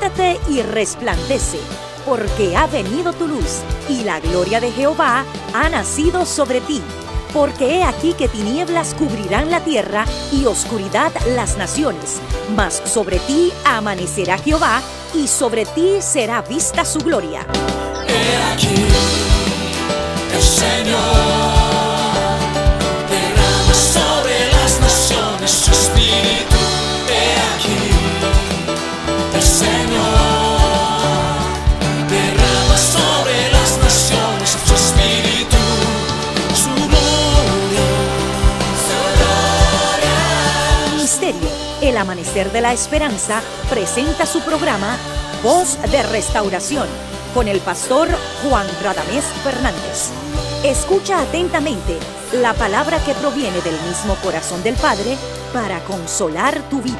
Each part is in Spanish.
levántate y resplandece, porque ha venido tu luz, y la gloria de Jehová ha nacido sobre ti. Porque he aquí que tinieblas cubrirán la tierra, y oscuridad las naciones. Mas sobre ti amanecerá Jehová, y sobre ti será vista su gloria. He aquí, el Señor derrama sobre las naciones su espíritu. He aquí, el Señor derrama sobre las naciones su espíritu, su gloria, su gloria. Ministerio El Amanecer de la Esperanza presenta su programa Voz de Restauración con el pastor Juan Radamés Fernández. Escucha atentamente la palabra que proviene del mismo corazón del Padre para consolar tu vida.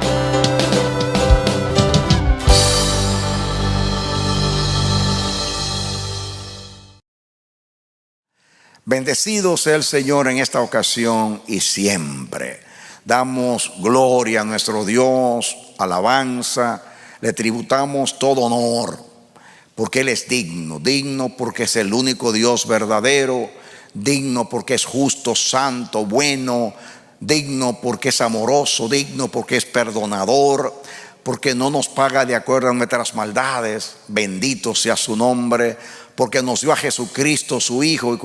Bendecido sea el Señor en esta ocasión y siempre. Damos gloria a nuestro Dios, alabanza, le tributamos todo honor, porque Él es digno, digno porque es el único Dios verdadero, digno porque es justo, santo, bueno, digno porque es amoroso, digno porque es perdonador, porque no nos paga de acuerdo a nuestras maldades. Bendito sea su nombre, porque nos dio a Jesucristo su Hijo, y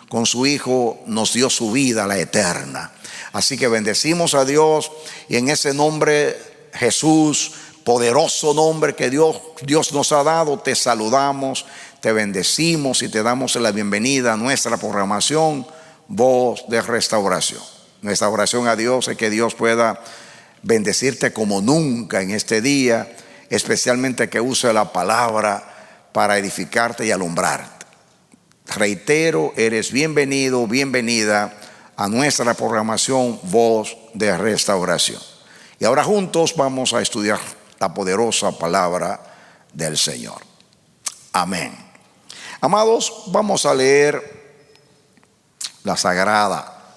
con su Hijo nos dio su vida, la eterna. Así que bendecimos a Dios, y en ese nombre, Jesús, poderoso nombre que Dios nos ha dado, te saludamos, te bendecimos y te damos la bienvenida a nuestra programación Voz de Restauración. Nuestra oración a Dios es que Dios pueda bendecirte como nunca en este día, especialmente que use la palabra para edificarte y alumbrarte. Reitero, eres bienvenido, bienvenida a nuestra programación Voz de Restauración. Y ahora juntos vamos a estudiar la poderosa palabra del Señor. Amén. Amados, vamos a leer la sagrada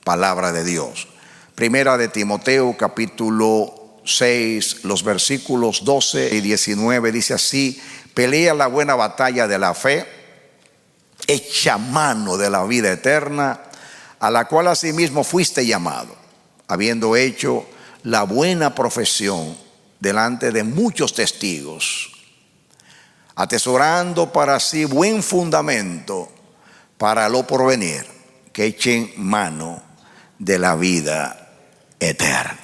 palabra de Dios. Primera de Timoteo, capítulo 6, los versículos 12 y 19, dice así: pelea la buena batalla de la fe, echa mano de la vida eterna, a la cual asimismo fuiste llamado, habiendo hecho la buena profesión delante de muchos testigos, atesorando para sí buen fundamento para lo porvenir, que echen mano de la vida eterna.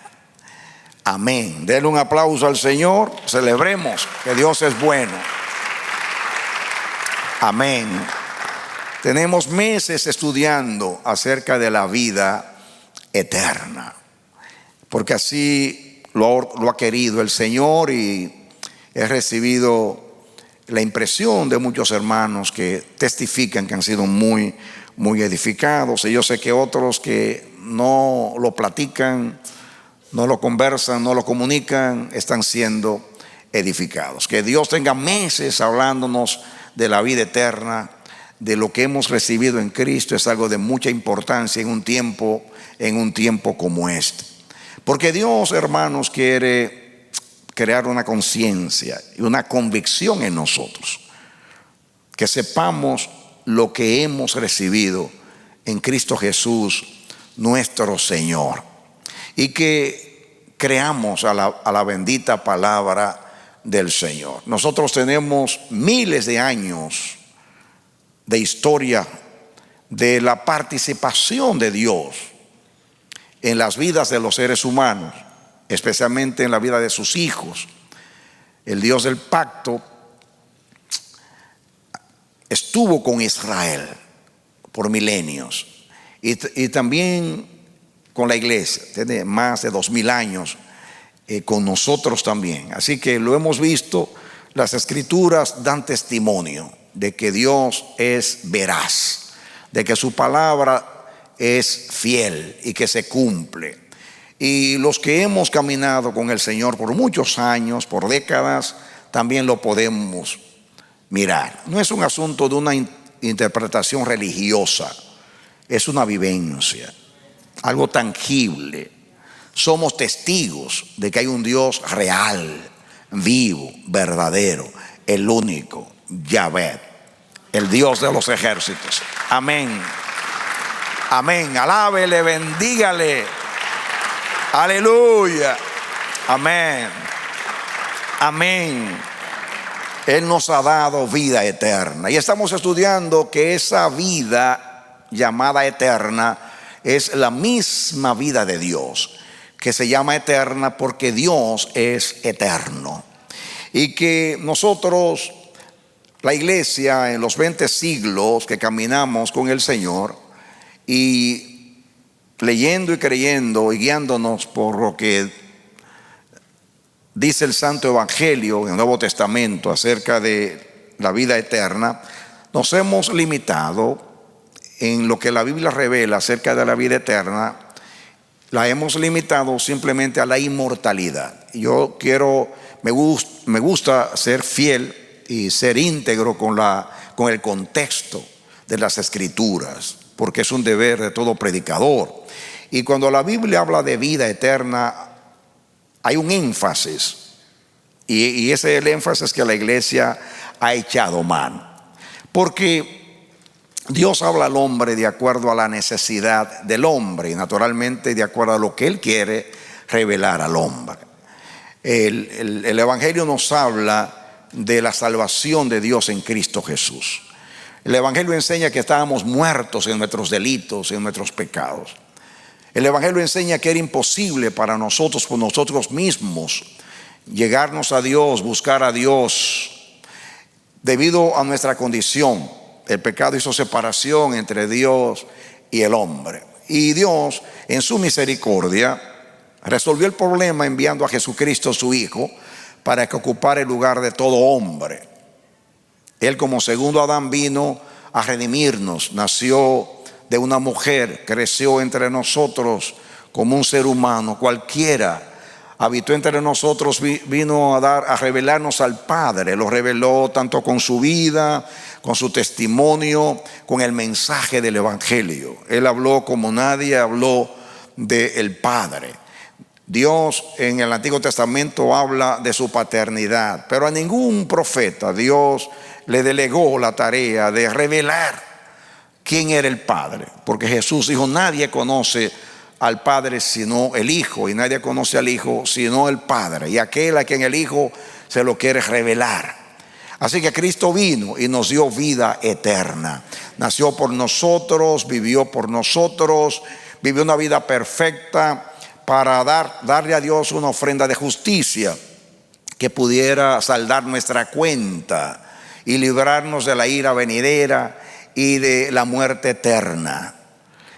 Amén. Denle un aplauso al Señor. Celebremos que Dios es bueno. Amén. Tenemos meses estudiando acerca de la vida eterna, porque así lo ha querido el Señor, y he recibido la impresión de muchos hermanos que testifican que han sido muy edificados. Y yo sé que otros que no lo platican, no lo conversan, no lo comunican, están siendo edificados. Que Dios tenga meses hablándonos de la vida eterna, de lo que hemos recibido en Cristo, es algo de mucha importancia en un tiempo como este. Porque Dios, hermanos, quiere crear una conciencia y una convicción en nosotros, que sepamos lo que hemos recibido en Cristo Jesús, nuestro Señor, y que creamos a la bendita palabra del Señor. Nosotros tenemos miles de años de historia de la participación de Dios en las vidas de los seres humanos, especialmente en la vida de sus hijos. El Dios del pacto estuvo con Israel por milenios, y también con la iglesia, tiene más de 2000 años con nosotros también. Así que lo hemos visto, las escrituras dan testimonio de que Dios es veraz, de que su palabra es fiel y que se cumple. Y los que hemos caminado con el Señor por muchos años, por décadas, también lo podemos mirar. No es un asunto de una interpretación religiosa, es una vivencia, algo tangible. Somos testigos de que hay un Dios real, vivo, verdadero, el único, Yahvé, el Dios de los ejércitos. Amén. Amén. Alábele, bendígale. Aleluya. Amén. Amén. Él nos ha dado vida eterna. Y estamos estudiando que esa vida llamada eterna es la misma vida de Dios, que se llama eterna porque Dios es eterno. Y que nosotros, la iglesia, en los 20 siglos que caminamos con el Señor, y leyendo y creyendo y guiándonos por lo que dice el Santo Evangelio en el Nuevo Testamento acerca de la vida eterna, nos hemos limitado en lo que la Biblia revela acerca de la vida eterna. La hemos limitado simplemente a la inmortalidad. Yo me gusta ser fiel y ser íntegro con el contexto de las Escrituras, porque es un deber de todo predicador. Y cuando la Biblia habla de vida eterna, hay un énfasis, y ese es el énfasis que la iglesia ha echado mano, porque Dios habla al hombre de acuerdo a la necesidad del hombre y naturalmente de acuerdo a lo que Él quiere revelar al hombre. El Evangelio nos habla de la salvación de Dios en Cristo Jesús. El Evangelio enseña que estábamos muertos en nuestros delitos, en nuestros pecados. El Evangelio enseña que era imposible para nosotros, por nosotros mismos, llegarnos a Dios, buscar a Dios, debido a nuestra condición. El pecado hizo separación entre Dios y el hombre. Y Dios, en su misericordia, resolvió el problema enviando a Jesucristo, su Hijo, para que ocupara el lugar de todo hombre. Él, como segundo Adán, vino a redimirnos. Nació de una mujer, creció entre nosotros como un ser humano cualquiera, habitó entre nosotros, vino a revelarnos al Padre. Lo reveló tanto con su vida, con su testimonio, con el mensaje del Evangelio. Él habló como nadie habló del Padre. Dios en el Antiguo Testamento habla de su paternidad, pero a ningún profeta Dios le delegó la tarea de revelar quién era el Padre, porque Jesús dijo: nadie conoce al Padre sino el Hijo, y nadie conoce al Hijo sino el Padre, y aquel a quien el Hijo se lo quiere revelar. Así que Cristo vino y nos dio vida eterna. Nació por nosotros, vivió por nosotros, vivió una vida perfecta para darle a Dios una ofrenda de justicia que pudiera saldar nuestra cuenta y librarnos de la ira venidera y de la muerte eterna.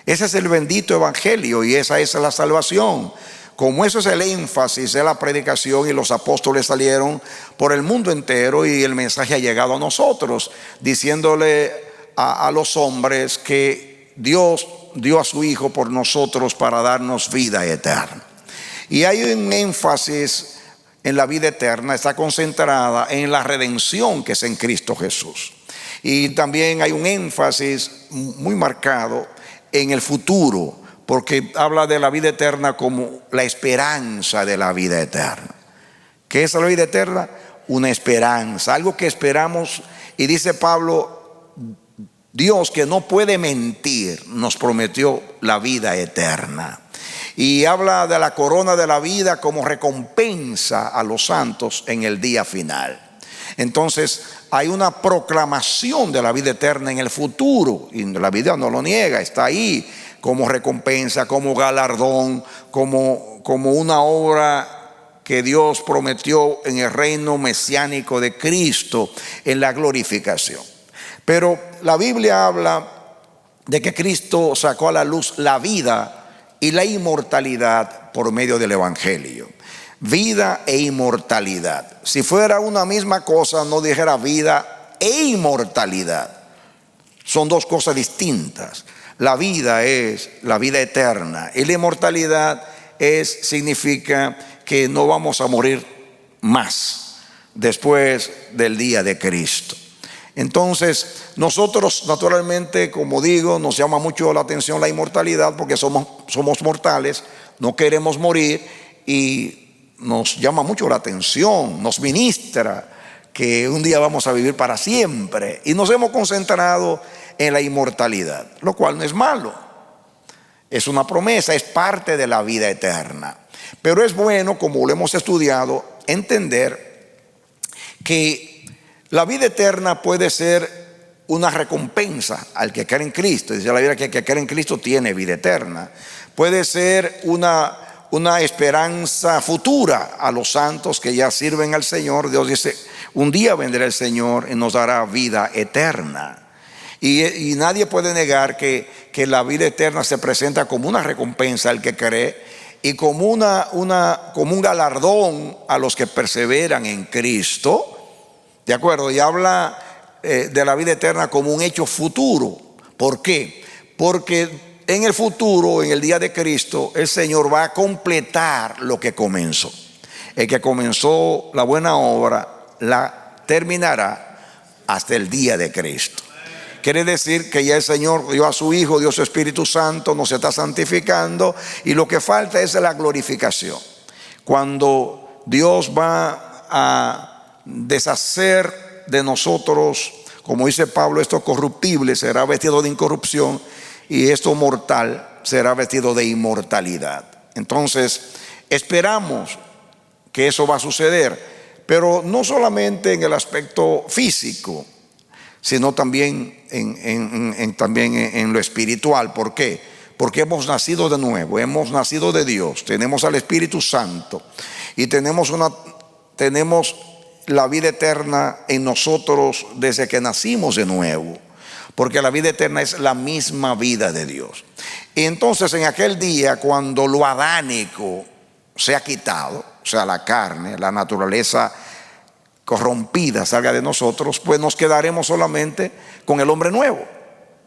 Ese es el bendito Evangelio y esa es la salvación. Como eso es el énfasis de la predicación, y los apóstoles salieron por el mundo entero y el mensaje ha llegado a nosotros, diciéndole a los hombres que Dios dio a su Hijo por nosotros para darnos vida eterna. Y hay un énfasis en la vida eterna, está concentrada en la redención que es en Cristo Jesús. Y también hay un énfasis muy marcado en el futuro, porque habla de la vida eterna como la esperanza de la vida eterna. ¿Qué es la vida eterna? Una esperanza, algo que esperamos. Y dice Pablo: Dios, que no puede mentir, nos prometió la vida eterna. Y habla de la corona de la vida como recompensa a los santos en el día final. Entonces hay una proclamación de la vida eterna en el futuro, y la Biblia no lo niega, está ahí como recompensa, como galardón, como una obra que Dios prometió en el reino mesiánico de Cristo, en la glorificación. Pero la Biblia habla de que Cristo sacó a la luz la vida y la inmortalidad por medio del Evangelio. Vida e inmortalidad. Si fuera una misma cosa, no dijera vida e inmortalidad. Son dos cosas distintas. La vida es la vida eterna y la inmortalidad significa que no vamos a morir más después del día de Cristo. Entonces nosotros naturalmente, como digo, nos llama mucho la atención la inmortalidad porque somos mortales, no queremos morir y nos llama mucho la atención, nos ministra que un día vamos a vivir para siempre, y nos hemos concentrado en la inmortalidad, lo cual no es malo. Es una promesa, es parte de la vida eterna. Pero es bueno, como lo hemos estudiado, entender que la vida eterna puede ser una recompensa al que cree en Cristo. Dice la Biblia que el que cree en Cristo tiene vida eterna. Puede ser una esperanza futura a los santos que ya sirven al Señor. Dios dice, un día vendrá el Señor y nos dará vida eterna. Y nadie puede negar que la vida eterna se presenta como una recompensa al que cree y como un galardón a los que perseveran en Cristo. ¿De acuerdo? Y habla de la vida eterna como un hecho futuro. ¿Por qué? Porque en el futuro, en el día de Cristo, el Señor va a completar lo que comenzó. El que comenzó la buena obra la terminará hasta el día de Cristo. Quiere decir que ya el Señor dio a su Hijo, dio a su Espíritu Santo, nos está santificando, y lo que falta es la glorificación. Cuando Dios va a deshacer de nosotros, como dice Pablo, esto corruptible será vestido de incorrupción, y esto mortal será vestido de inmortalidad. Entonces esperamos que eso va a suceder, pero no solamente en el aspecto físico, sino también en lo espiritual. ¿Por qué? Porque hemos nacido de nuevo, hemos nacido de Dios, tenemos al Espíritu Santo y tenemos la vida eterna en nosotros desde que nacimos de nuevo, porque la vida eterna es la misma vida de Dios. Y entonces en aquel día, cuando lo adánico se ha quitado, o sea, la carne, la naturaleza corrompida salga de nosotros, pues nos quedaremos solamente con el hombre nuevo.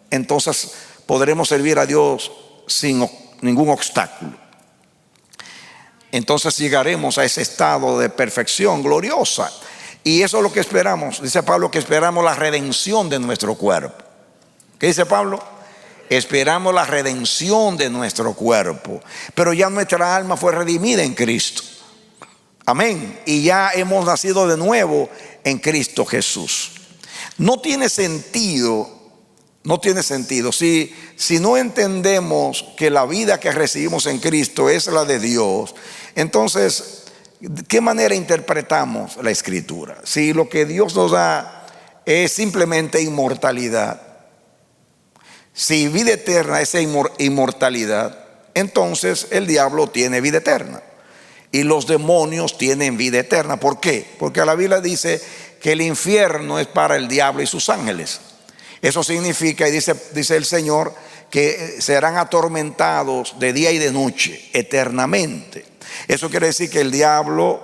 Entonces podremos servir a Dios sin ningún obstáculo. Entonces llegaremos a ese estado de perfección gloriosa, y eso es lo que esperamos. Dice Pablo que esperamos la redención de nuestro cuerpo. ¿Qué dice Pablo? Esperamos la redención de nuestro cuerpo, pero ya nuestra alma fue redimida en Cristo. Amén. Y ya hemos nacido de nuevo en Cristo Jesús. No tiene sentido si no entendemos que la vida que recibimos en Cristo es la de Dios. Entonces, ¿de qué manera interpretamos la Escritura? Si lo que Dios nos da es simplemente inmortalidad, si vida eterna es inmortalidad, entonces el diablo tiene vida eterna y los demonios tienen vida eterna. ¿Por qué? Porque la Biblia dice que el infierno es para el diablo y sus ángeles. Eso significa, y dice el Señor, que serán atormentados de día y de noche eternamente. Eso quiere decir que el diablo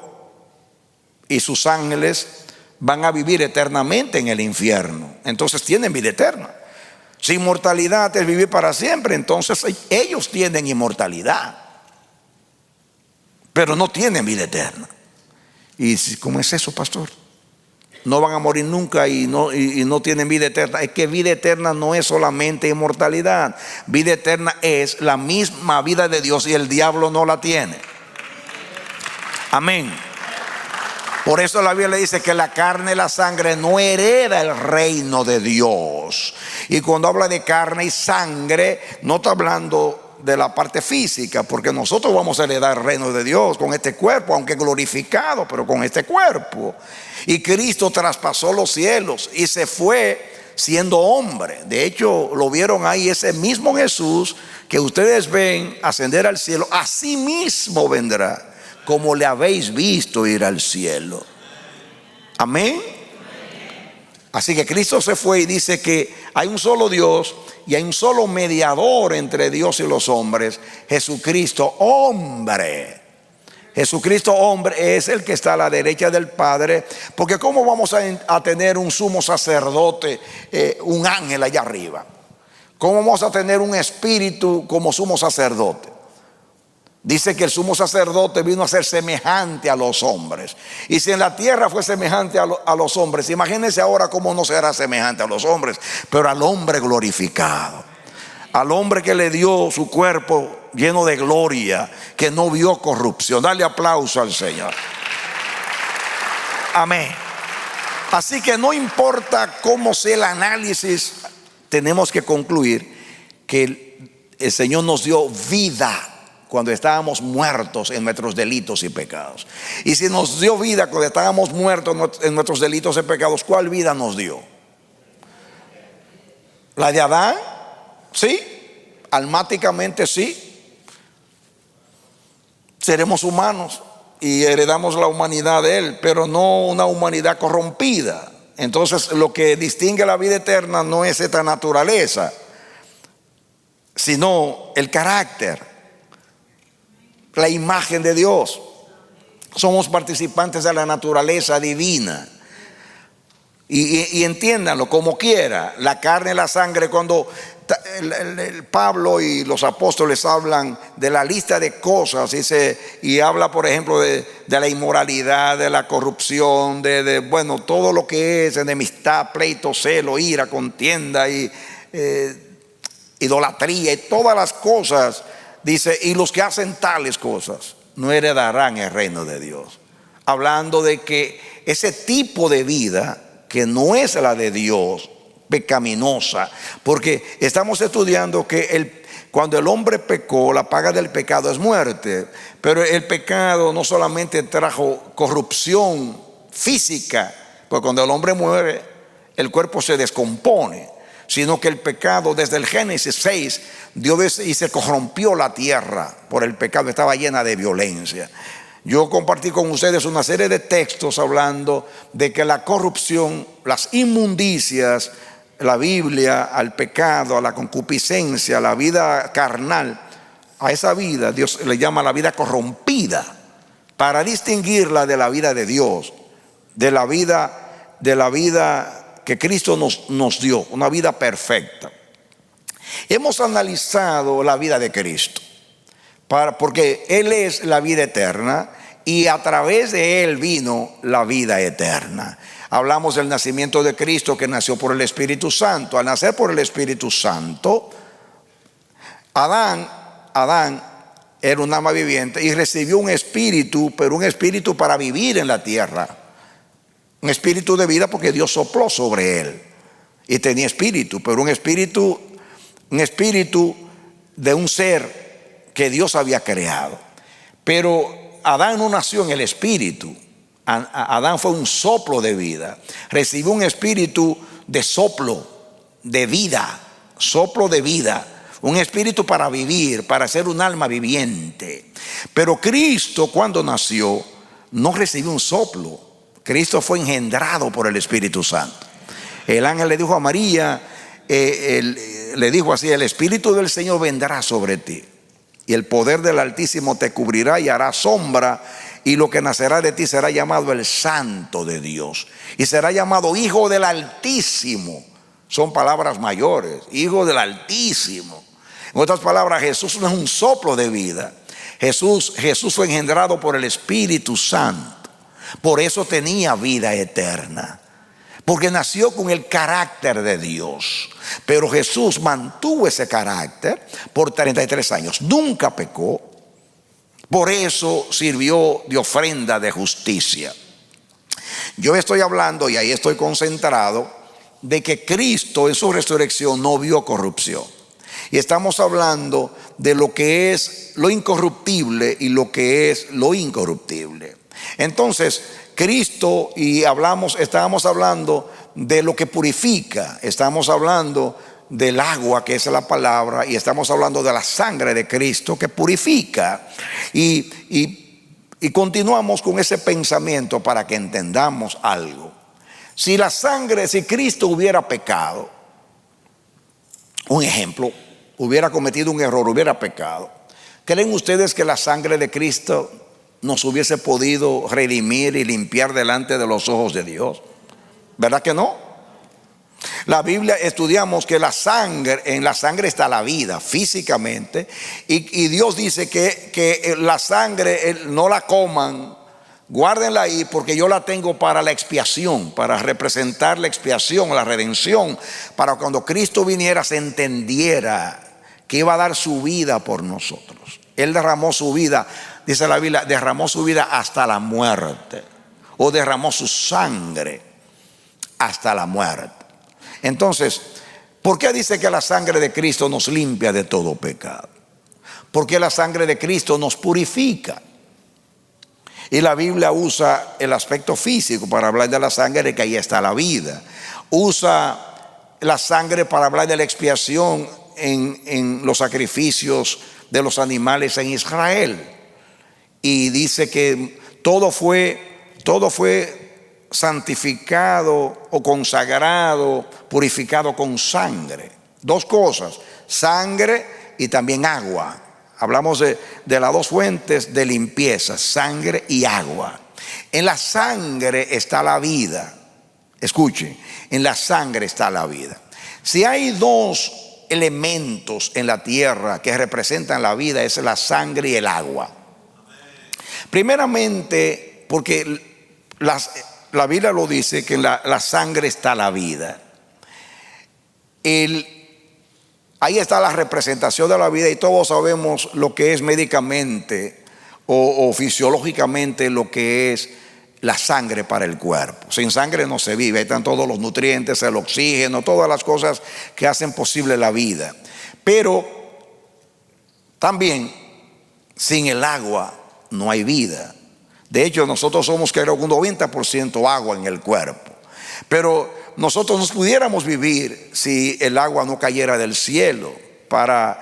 y sus ángeles van a vivir eternamente en el infierno. Entonces tienen vida eterna. Si inmortalidad es vivir para siempre, entonces ellos tienen inmortalidad, pero no tienen vida eterna. ¿Y cómo es eso, pastor? No van a morir nunca y no tienen vida eterna. Es que vida eterna no es solamente inmortalidad. Vida eterna es la misma vida de Dios, y el diablo no la tiene. Amén. Por eso la Biblia dice que la carne y la sangre no hereda el reino de Dios. Y cuando habla de carne y sangre, no está hablando de la parte física, porque nosotros vamos a heredar el reino de Dios con este cuerpo, aunque glorificado, pero con este cuerpo. Y Cristo traspasó los cielos y se fue siendo hombre. De hecho, lo vieron ahí, ese mismo Jesús que ustedes ven ascender al cielo, así mismo vendrá, como le habéis visto ir al cielo. Amén. Así que Cristo se fue y dice que hay un solo Dios y hay un solo mediador entre Dios y los hombres, Jesucristo hombre. Jesucristo hombre es el que está a la derecha del Padre, porque ¿cómo vamos a tener un sumo sacerdote, un ángel allá arriba? ¿Cómo vamos a tener un espíritu como sumo sacerdote? Dice que el sumo sacerdote vino a ser semejante a los hombres. Y si en la tierra fue semejante a los hombres, imagínense ahora cómo no será semejante a los hombres, pero al hombre glorificado, al hombre que le dio su cuerpo lleno de gloria, que no vio corrupción. Dale aplauso al Señor. Amén. Así que no importa cómo sea el análisis, tenemos que concluir que el Señor nos dio vida cuando estábamos muertos en nuestros delitos y pecados. Y si nos dio vida cuando estábamos muertos en nuestros delitos y pecados, ¿cuál vida nos dio? ¿La de Adán? Sí, almáticamente sí. Seremos humanos y heredamos la humanidad de Él, pero no una humanidad corrompida. Entonces lo que distingue la vida eterna no es esta naturaleza, sino el carácter, la imagen de Dios. Somos participantes de la naturaleza divina. Y entiéndanlo como quiera, la carne y la sangre, cuando el Pablo y los apóstoles hablan de la lista de cosas, y habla por ejemplo de la inmoralidad, de la corrupción, bueno, todo lo que es enemistad, pleito, celo, ira, contienda y idolatría y todas las cosas, dice, y los que hacen tales cosas no heredarán el reino de Dios. Hablando de que ese tipo de vida que no es la de Dios, pecaminosa, porque estamos estudiando que cuando el hombre pecó, la paga del pecado es muerte, pero el pecado no solamente trajo corrupción física, porque cuando el hombre muere, el cuerpo se descompone, sino que el pecado desde el Génesis 6 Dios y se corrompió la tierra por el pecado, estaba llena de violencia. Yo compartí con ustedes una serie de textos hablando de que la corrupción, las inmundicias, la Biblia, al pecado, a la concupiscencia, a la vida carnal, a esa vida Dios le llama la vida corrompida, para distinguirla de la vida de Dios, de la vida que Cristo nos dio, una vida perfecta. Hemos analizado la vida de Cristo, porque Él es la vida eterna y a través de Él vino la vida eterna. Hablamos del nacimiento de Cristo, que nació por el Espíritu Santo. Al nacer por el Espíritu Santo, Adán era un alma viviente y recibió un espíritu, pero un espíritu para vivir en la tierra. Un espíritu de vida porque Dios sopló sobre él y tenía espíritu, pero un espíritu de un ser que Dios había creado. Pero Adán no nació en el espíritu. Adán fue un soplo de vida. Recibió un espíritu de soplo, de vida, soplo de vida. Un espíritu para vivir, para ser un alma viviente. Pero Cristo, cuando nació, no recibió un soplo. Cristo fue engendrado por el Espíritu Santo. El ángel le dijo a María, le dijo así: el Espíritu del Señor vendrá sobre ti, y el poder del Altísimo te cubrirá y hará sombra, y lo que nacerá de ti será llamado el Santo de Dios, y será llamado Hijo del Altísimo. Son palabras mayores, Hijo del Altísimo. En otras palabras, Jesús no es un soplo de vida. Jesús fue engendrado por el Espíritu Santo. Por eso tenía vida eterna, porque nació con el carácter de Dios. Pero Jesús mantuvo ese carácter por 33 años. Nunca pecó. Por eso sirvió de ofrenda de justicia. Yo estoy hablando, y ahí estoy concentrado, de que Cristo en su resurrección no vio corrupción. Y estamos hablando de lo que es lo incorruptible y lo que es lo incorruptible. Entonces, Cristo, estábamos hablando de lo que purifica, estamos hablando del agua, que es la palabra, y estamos hablando de la sangre de Cristo que purifica. Y continuamos con ese pensamiento para que entendamos algo. Si Cristo hubiera pecado, un ejemplo, hubiera cometido un error, hubiera pecado, ¿creen ustedes que la sangre de Cristo nos hubiese podido redimir y limpiar delante de los ojos de Dios? ¿Verdad que no? La Biblia estudiamos que en la sangre está la vida físicamente, y Dios dice que la sangre no la coman, guárdenla ahí, porque yo la tengo para la expiación, para representar la expiación, la redención, para cuando Cristo viniera se entendiera que iba a dar su vida por nosotros. Él derramó su vida, dice la Biblia, derramó su vida hasta la muerte, o derramó su sangre hasta la muerte. Entonces, ¿por qué dice que la sangre de Cristo nos limpia de todo pecado? Porque la sangre de Cristo nos purifica. Y la Biblia usa el aspecto físico para hablar de la sangre, que ahí está la vida. Usa la sangre para hablar de la expiación en los sacrificios de los animales en Israel. Y dice que todo fue santificado o consagrado, purificado con sangre. Dos cosas, sangre y también agua. Hablamos de las dos fuentes de limpieza, sangre y agua. En la sangre está la vida. Escuche, en la sangre está la vida. Si hay dos elementos en la tierra que representan la vida, es la sangre y el agua. Primeramente, porque la Biblia lo dice, que en la sangre está la vida. Ahí está la representación de la vida, y todos sabemos lo que es médicamente o fisiológicamente lo que es la sangre para el cuerpo. Sin sangre no se vive. Ahí están todos los nutrientes, el oxígeno, todas las cosas que hacen posible la vida. Pero también sin el agua no hay vida. De hecho, nosotros somos creo un 90% agua en el cuerpo. Pero nosotros no pudiéramos vivir si el agua no cayera del cielo para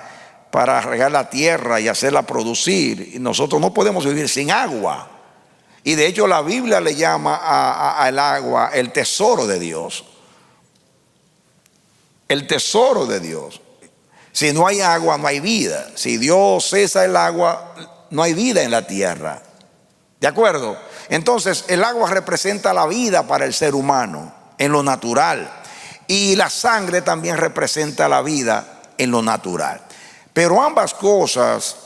regar la tierra y hacerla producir. Y nosotros no podemos vivir sin agua. Y de hecho la Biblia le llama al agua el tesoro de Dios. El tesoro de Dios. Si no hay agua, no hay vida. Si Dios cesa el agua, no hay vida en la tierra. ¿De acuerdo? Entonces el agua representa la vida para el ser humano en lo natural, y la sangre también representa la vida en lo natural. Pero ambas cosas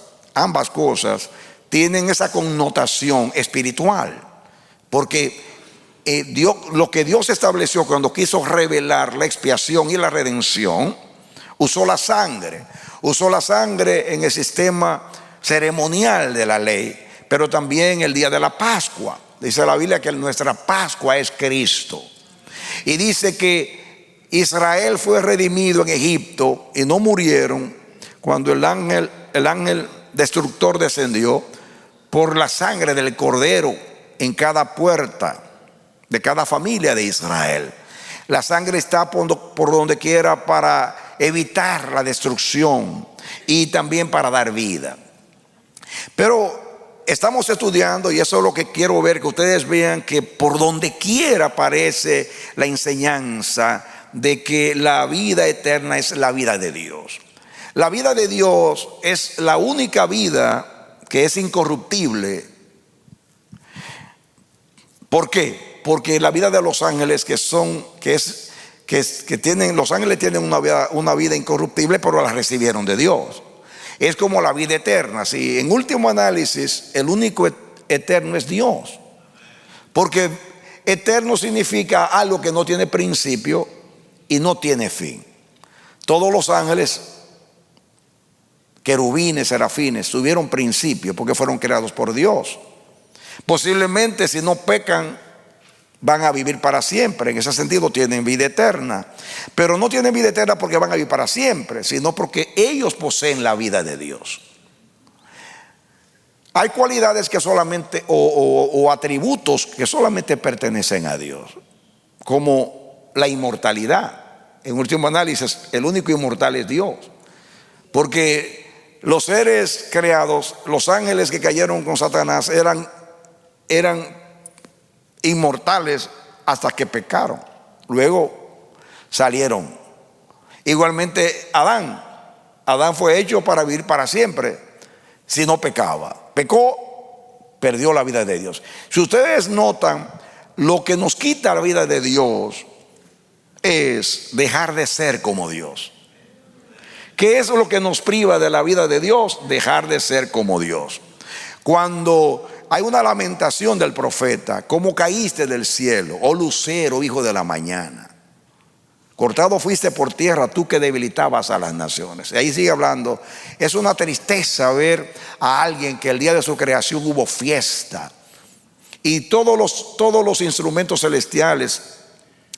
tienen esa connotación espiritual, porque lo que Dios estableció cuando quiso revelar la expiación y la redención, usó la sangre en el sistema ceremonial de la ley, pero también el día de la Pascua. Dice la Biblia que nuestra Pascua es Cristo. Y dice que Israel fue redimido en Egipto y no murieron cuando el ángel destructor descendió, por la sangre del cordero en cada puerta de cada familia de Israel. La sangre está por donde quiera para evitar la destrucción y también para dar vida. Pero estamos estudiando, y eso es lo que quiero ver, que ustedes vean que por donde quiera aparece la enseñanza de que la vida eterna es la vida de Dios. La vida de Dios es la única vida que es incorruptible. ¿Por qué? Porque la vida de los ángeles los ángeles tienen una vida incorruptible, pero la recibieron de Dios. Es como la vida eterna. Si en último análisis el único eterno es Dios, porque eterno significa algo que no tiene principio y no tiene fin. Todos los ángeles, querubines, serafines, tuvieron principio porque fueron creados por Dios. Posiblemente si no pecan van a vivir para siempre. En ese sentido tienen vida eterna, pero no tienen vida eterna porque van a vivir para siempre, sino porque ellos poseen la vida de Dios. Hay cualidades que solamente o atributos que solamente pertenecen a Dios, como la inmortalidad. En último análisis, el único inmortal es Dios, porque los seres creados, los ángeles que cayeron con Satanás, eran inmortales hasta que pecaron. Luego salieron. Igualmente Adán fue hecho para vivir para siempre si no pecaba. Pecó, perdió la vida de Dios. Si ustedes notan, lo que nos quita la vida de Dios es dejar de ser como Dios. ¿Qué es lo que nos priva de la vida de Dios? Dejar de ser como Dios. Cuando hay una lamentación del profeta: ¿cómo caíste del cielo, oh lucero, hijo de la mañana? Cortado fuiste por tierra, tú que debilitabas a las naciones. Y ahí sigue hablando. Es una tristeza ver a alguien que el día de su creación hubo fiesta. Y todos los instrumentos celestiales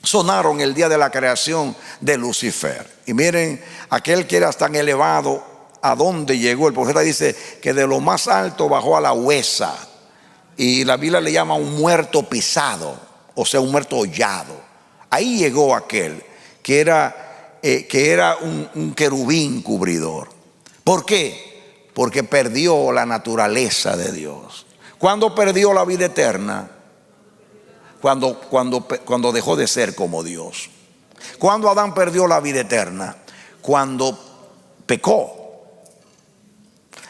sonaron el día de la creación de Lucifer. Y miren, aquel que era tan elevado, ¿a dónde llegó? El profeta dice que de lo más alto bajó a la huesa. Y la Biblia le llama un muerto pisado, o sea, un muerto hollado. Ahí llegó aquel que era un querubín cubridor. ¿Por qué? Porque perdió la naturaleza de Dios. ¿Cuándo perdió la vida eterna? Cuando dejó de ser como Dios. ¿Cuándo Adán perdió la vida eterna? Cuando pecó.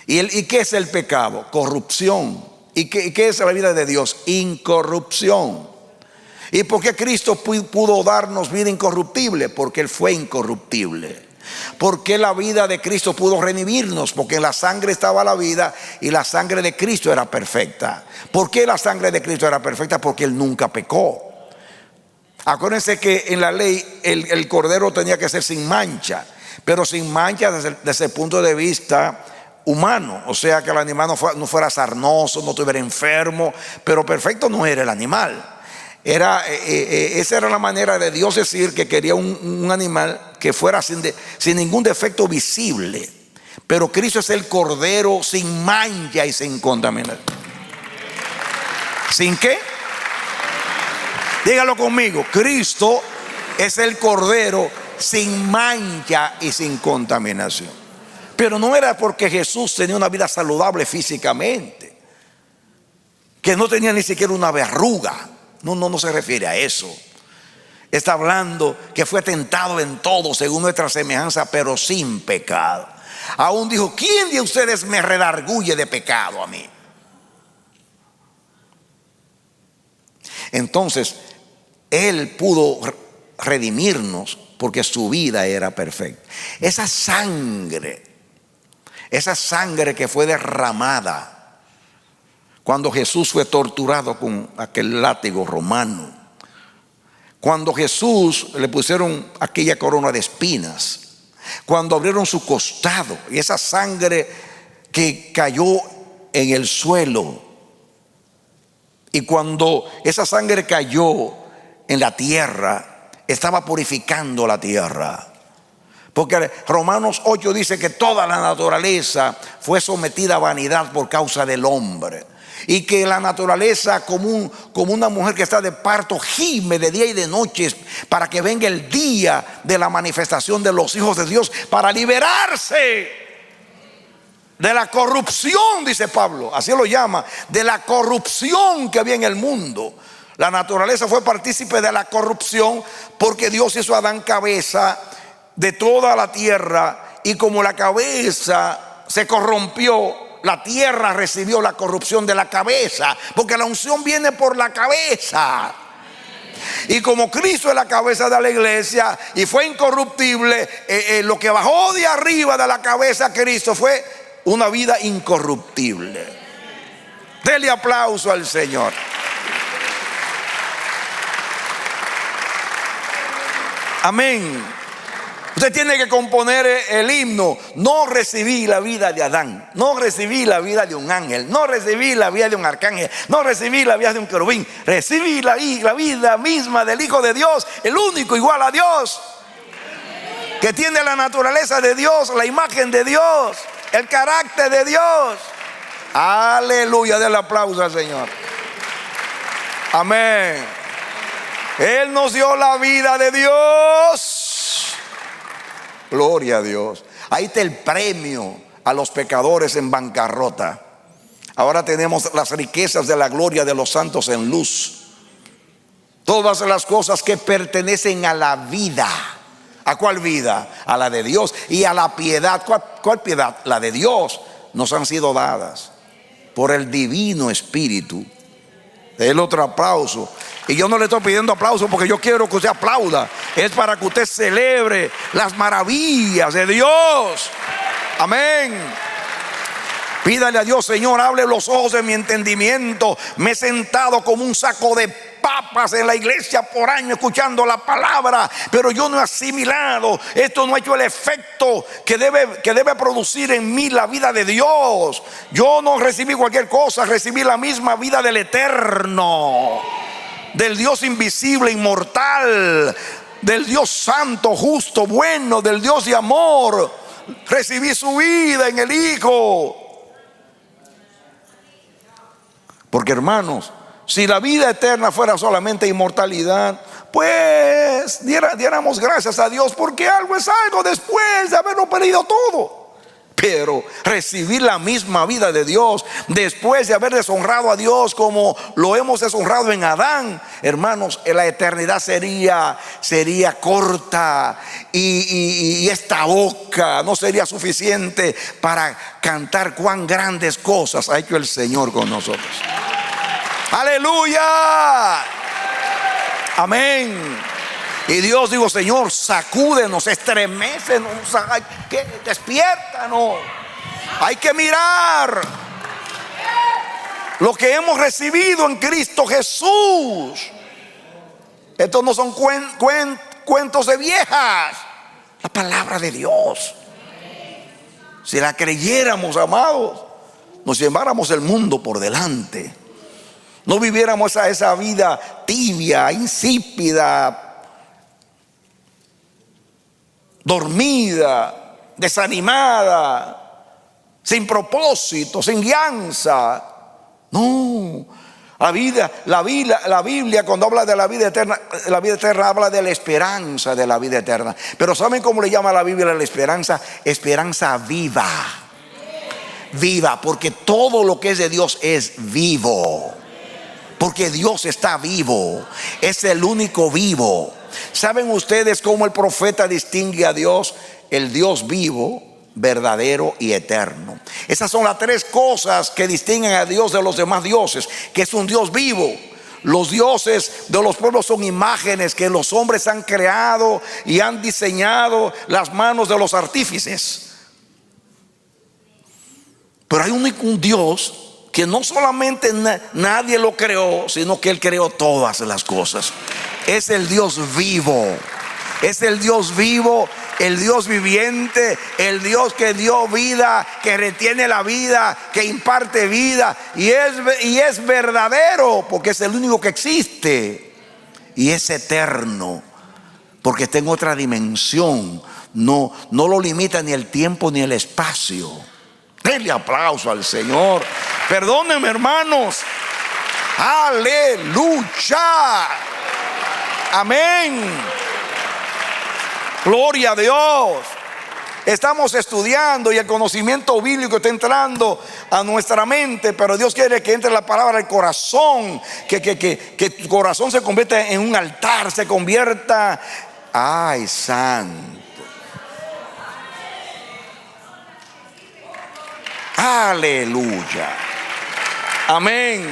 ¿Y qué es el pecado? Corrupción. ¿Y qué es la vida de Dios? Incorrupción. ¿Y por qué Cristo pudo darnos vida incorruptible? Porque Él fue incorruptible. ¿Por qué la vida de Cristo pudo redimirnos? Porque en la sangre estaba la vida y la sangre de Cristo era perfecta. ¿Por qué la sangre de Cristo era perfecta? Porque Él nunca pecó. Acuérdense que en la ley el cordero tenía que ser sin mancha, pero sin mancha desde el punto de vista humano, o sea que el animal no fuera sarnoso, no estuviera enfermo, pero perfecto no era el animal. Esa era la manera de Dios decir que quería un animal que fuera sin ningún defecto visible. Pero Cristo es el cordero sin mancha y sin contaminación. ¿Sin qué? Dígalo conmigo. Cristo es el cordero sin mancha y sin contaminación. Pero no era porque Jesús tenía una vida saludable físicamente, que no tenía ni siquiera una verruga. No se refiere a eso. Está hablando que fue tentado en todo según nuestra semejanza, pero sin pecado. Aún dijo: ¿quién de ustedes me redarguye de pecado a mí? Entonces Él pudo redimirnos porque su vida era perfecta. Esa sangre que fue derramada cuando Jesús fue torturado con aquel látigo romano, cuando Jesús le pusieron aquella corona de espinas, cuando abrieron su costado y esa sangre que cayó en el suelo, y cuando esa sangre cayó en la tierra, estaba purificando la tierra. Porque Romanos 8 dice que toda la naturaleza fue sometida a vanidad por causa del hombre. Y que la naturaleza como una mujer que está de parto gime de día y de noche para que venga el día de la manifestación de los hijos de Dios, para liberarse de la corrupción, dice Pablo, así lo llama, de la corrupción que había en el mundo. La naturaleza fue partícipe de la corrupción porque Dios hizo a Adán cabeza de toda la tierra, y como la cabeza se corrompió, la tierra recibió la corrupción de la cabeza, porque la unción viene por la cabeza. Y como Cristo es la cabeza de la iglesia y fue incorruptible, lo que bajó de arriba de la cabeza Cristo fue una vida incorruptible. Dele aplauso al Señor. Amén. Usted tiene que componer el himno: no recibí la vida de Adán, no recibí la vida de un ángel, no recibí la vida de un arcángel, no recibí la vida de un querubín, recibí la vida misma del Hijo de Dios, el único igual a Dios, que tiene la naturaleza de Dios, la imagen de Dios, el carácter de Dios. Aleluya, denle aplauso al Señor. Amén. Él nos dio la vida de Dios. Gloria a Dios. Ahí está el premio a los pecadores en bancarrota. Ahora tenemos las riquezas de la gloria de los santos en luz. Todas las cosas que pertenecen a la vida. ¿A cuál vida? A la de Dios. Y a la piedad. ¿Cuál piedad? La de Dios. Nos han sido dadas por el divino Espíritu. El otro aplauso. Y yo no le estoy pidiendo aplauso porque yo quiero que usted aplauda. Es para que usted celebre las maravillas de Dios. Amén. Pídale a Dios: Señor, abre los ojos de mi entendimiento. Me he sentado como un saco de papas en la iglesia por años escuchando la palabra, pero yo no he asimilado. Esto no ha hecho el efecto que debe producir en mí la vida de Dios. Yo no recibí cualquier cosa, recibí la misma vida del Eterno, del Dios invisible, inmortal, del Dios santo, justo, bueno, del Dios de amor. Recibí su vida en el Hijo. Porque, hermanos, si la vida eterna fuera solamente inmortalidad, pues diéramos gracias a Dios, porque algo es algo después de haberlo perdido todo. Pero recibir la misma vida de Dios después de haber deshonrado a Dios como lo hemos deshonrado en Adán, hermanos, la eternidad sería corta, y esta boca no sería suficiente para cantar cuán grandes cosas ha hecho el Señor con nosotros. Aleluya, amén. Y Dios dijo: Señor, sacúdenos, estremecenos, despiértanos. Hay que mirar lo que hemos recibido en Cristo Jesús. Estos no son cuentos de viejas, la palabra de Dios. Si la creyéramos, amados, nos lleváramos el mundo por delante. No viviéramos esa vida tibia, insípida, dormida, desanimada, sin propósito, sin guianza. No, la Biblia cuando habla de la vida eterna habla de la esperanza de la vida eterna. Pero ¿saben cómo le llama la Biblia a la esperanza? Esperanza viva. Viva, porque todo lo que es de Dios es vivo. Porque Dios está vivo, es el único vivo. ¿Saben ustedes cómo el profeta distingue a Dios? El Dios vivo, verdadero y eterno. Esas son las tres cosas que distinguen a Dios de los demás dioses: que es un Dios vivo. Los dioses de los pueblos son imágenes que los hombres han creado y han diseñado las manos de los artífices. Pero hay un Dios que no solamente nadie lo creó, sino que Él creó todas las cosas. Es el Dios vivo. Es el Dios vivo, el Dios viviente, el Dios que dio vida, que retiene la vida, que imparte vida. Y es verdadero, porque es el único que existe. Y es eterno, porque está en otra dimensión. No lo limita ni el tiempo ni el espacio. Denle aplauso al Señor. Perdónenme, hermanos. Aleluya. Amén. Gloria a Dios. Estamos estudiando y el conocimiento bíblico está entrando a nuestra mente, pero Dios quiere que entre la palabra al corazón, que tu corazón se convierta en un altar, se convierta, ay, santo. Aleluya. Amén.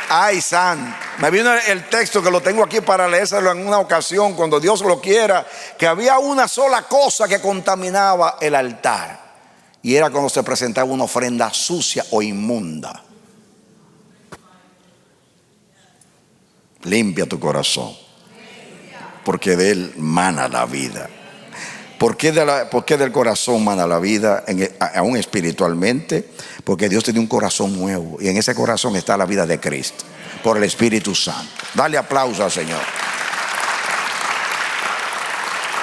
Ay, santo. Me vino el texto que lo tengo aquí para leérselo en una ocasión, cuando Dios lo quiera, que había una sola cosa que contaminaba el altar, y era cuando se presentaba una ofrenda sucia o inmunda. Limpia tu corazón, porque de él mana la vida. ¿Por qué del corazón mana la vida? Aún espiritualmente, porque Dios tiene un corazón nuevo, y en ese corazón está la vida de Cristo, por el Espíritu Santo. Dale aplauso al Señor.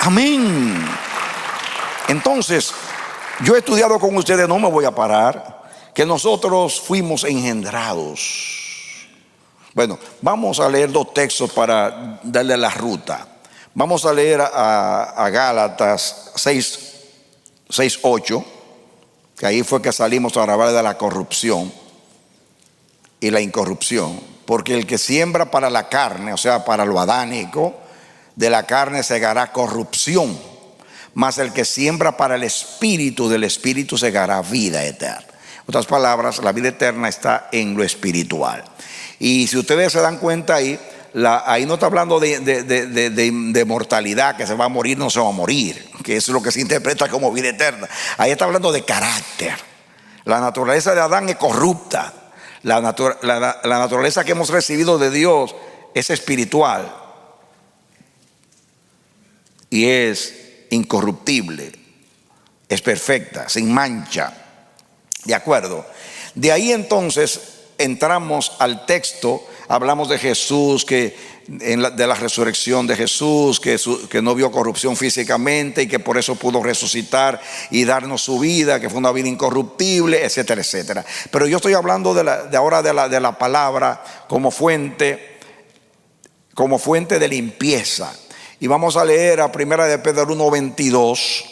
Amén. Entonces, yo he estudiado con ustedes, no me voy a parar, que nosotros fuimos engendrados. Bueno, vamos a leer dos textos para darle la ruta. Vamos a leer a Gálatas 6:8, que ahí fue que salimos a hablar de la corrupción y la incorrupción. Porque el que siembra para la carne, o sea, para lo adánico, de la carne segará corrupción. Mas el que siembra para el espíritu, del espíritu segará vida eterna. En otras palabras, la vida eterna está en lo espiritual. Y si ustedes se dan cuenta ahí no está hablando de mortalidad, que se va a morir, no se va a morir, que eso es lo que se interpreta como vida eterna. Ahí está hablando de carácter. La naturaleza de Adán es corrupta. La naturaleza que hemos recibido de Dios es espiritual y es incorruptible, es perfecta, sin mancha. ¿De acuerdo? De ahí entonces entramos al texto, hablamos de Jesús, de la resurrección de Jesús, que no vio corrupción físicamente y que por eso pudo resucitar y darnos su vida, que fue una vida incorruptible, etcétera, etcétera. Pero yo estoy hablando ahora de la palabra como fuente de limpieza. Y vamos a leer a 1 de Pedro 1:22.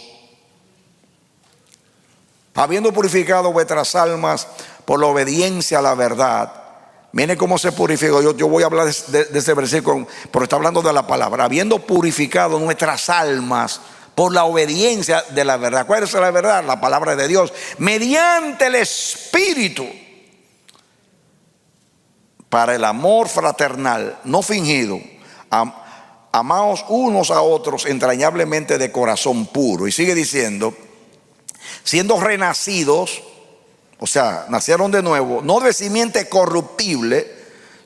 Habiendo purificado vuestras almas por la obediencia a la verdad. Mire cómo se purificó. Yo voy a hablar de ese versículo, pero está hablando de la palabra. Habiendo purificado nuestras almas por la obediencia de la verdad. ¿Cuál es la verdad? La palabra de Dios. Mediante el Espíritu. Para el amor fraternal, no fingido. Amaos unos a otros entrañablemente de corazón puro. Y sigue diciendo, siendo renacidos, o sea, nacieron de nuevo, no de simiente corruptible,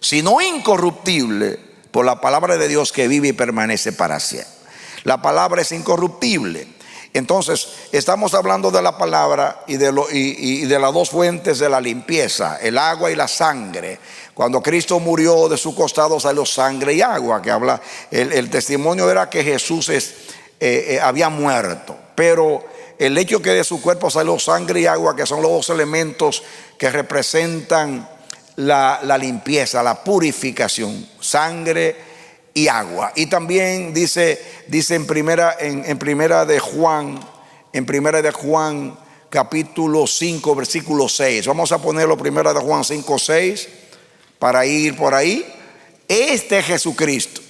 sino incorruptible, por la palabra de Dios que vive y permanece para siempre. La palabra es incorruptible. Entonces, estamos hablando de la palabra y de las dos fuentes de la limpieza, el agua y la sangre. Cuando Cristo murió, de su costado salió sangre y agua, que habla, el testimonio era que Jesús había muerto, pero el hecho que de su cuerpo salió sangre y agua, que son los dos elementos que representan la limpieza, la purificación, sangre y agua. Y también dice en primera de Juan capítulo 5 versículo 6. Vamos a ponerlo, primera de Juan 5, 6, para ir por ahí. Este es Jesucristo,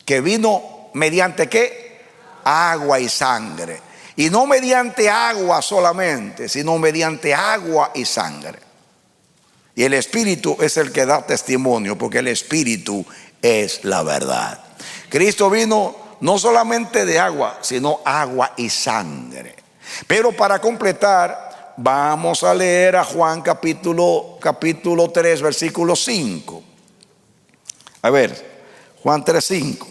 que vino mediante ¿qué? Agua y sangre. Y no mediante agua solamente, sino mediante agua y sangre. Y el Espíritu es el que da testimonio, porque el Espíritu es la verdad. Cristo vino no solamente de agua, sino agua y sangre. Pero para completar, vamos a leer a Juan capítulo 3, versículo 5. A ver, Juan 3, 5.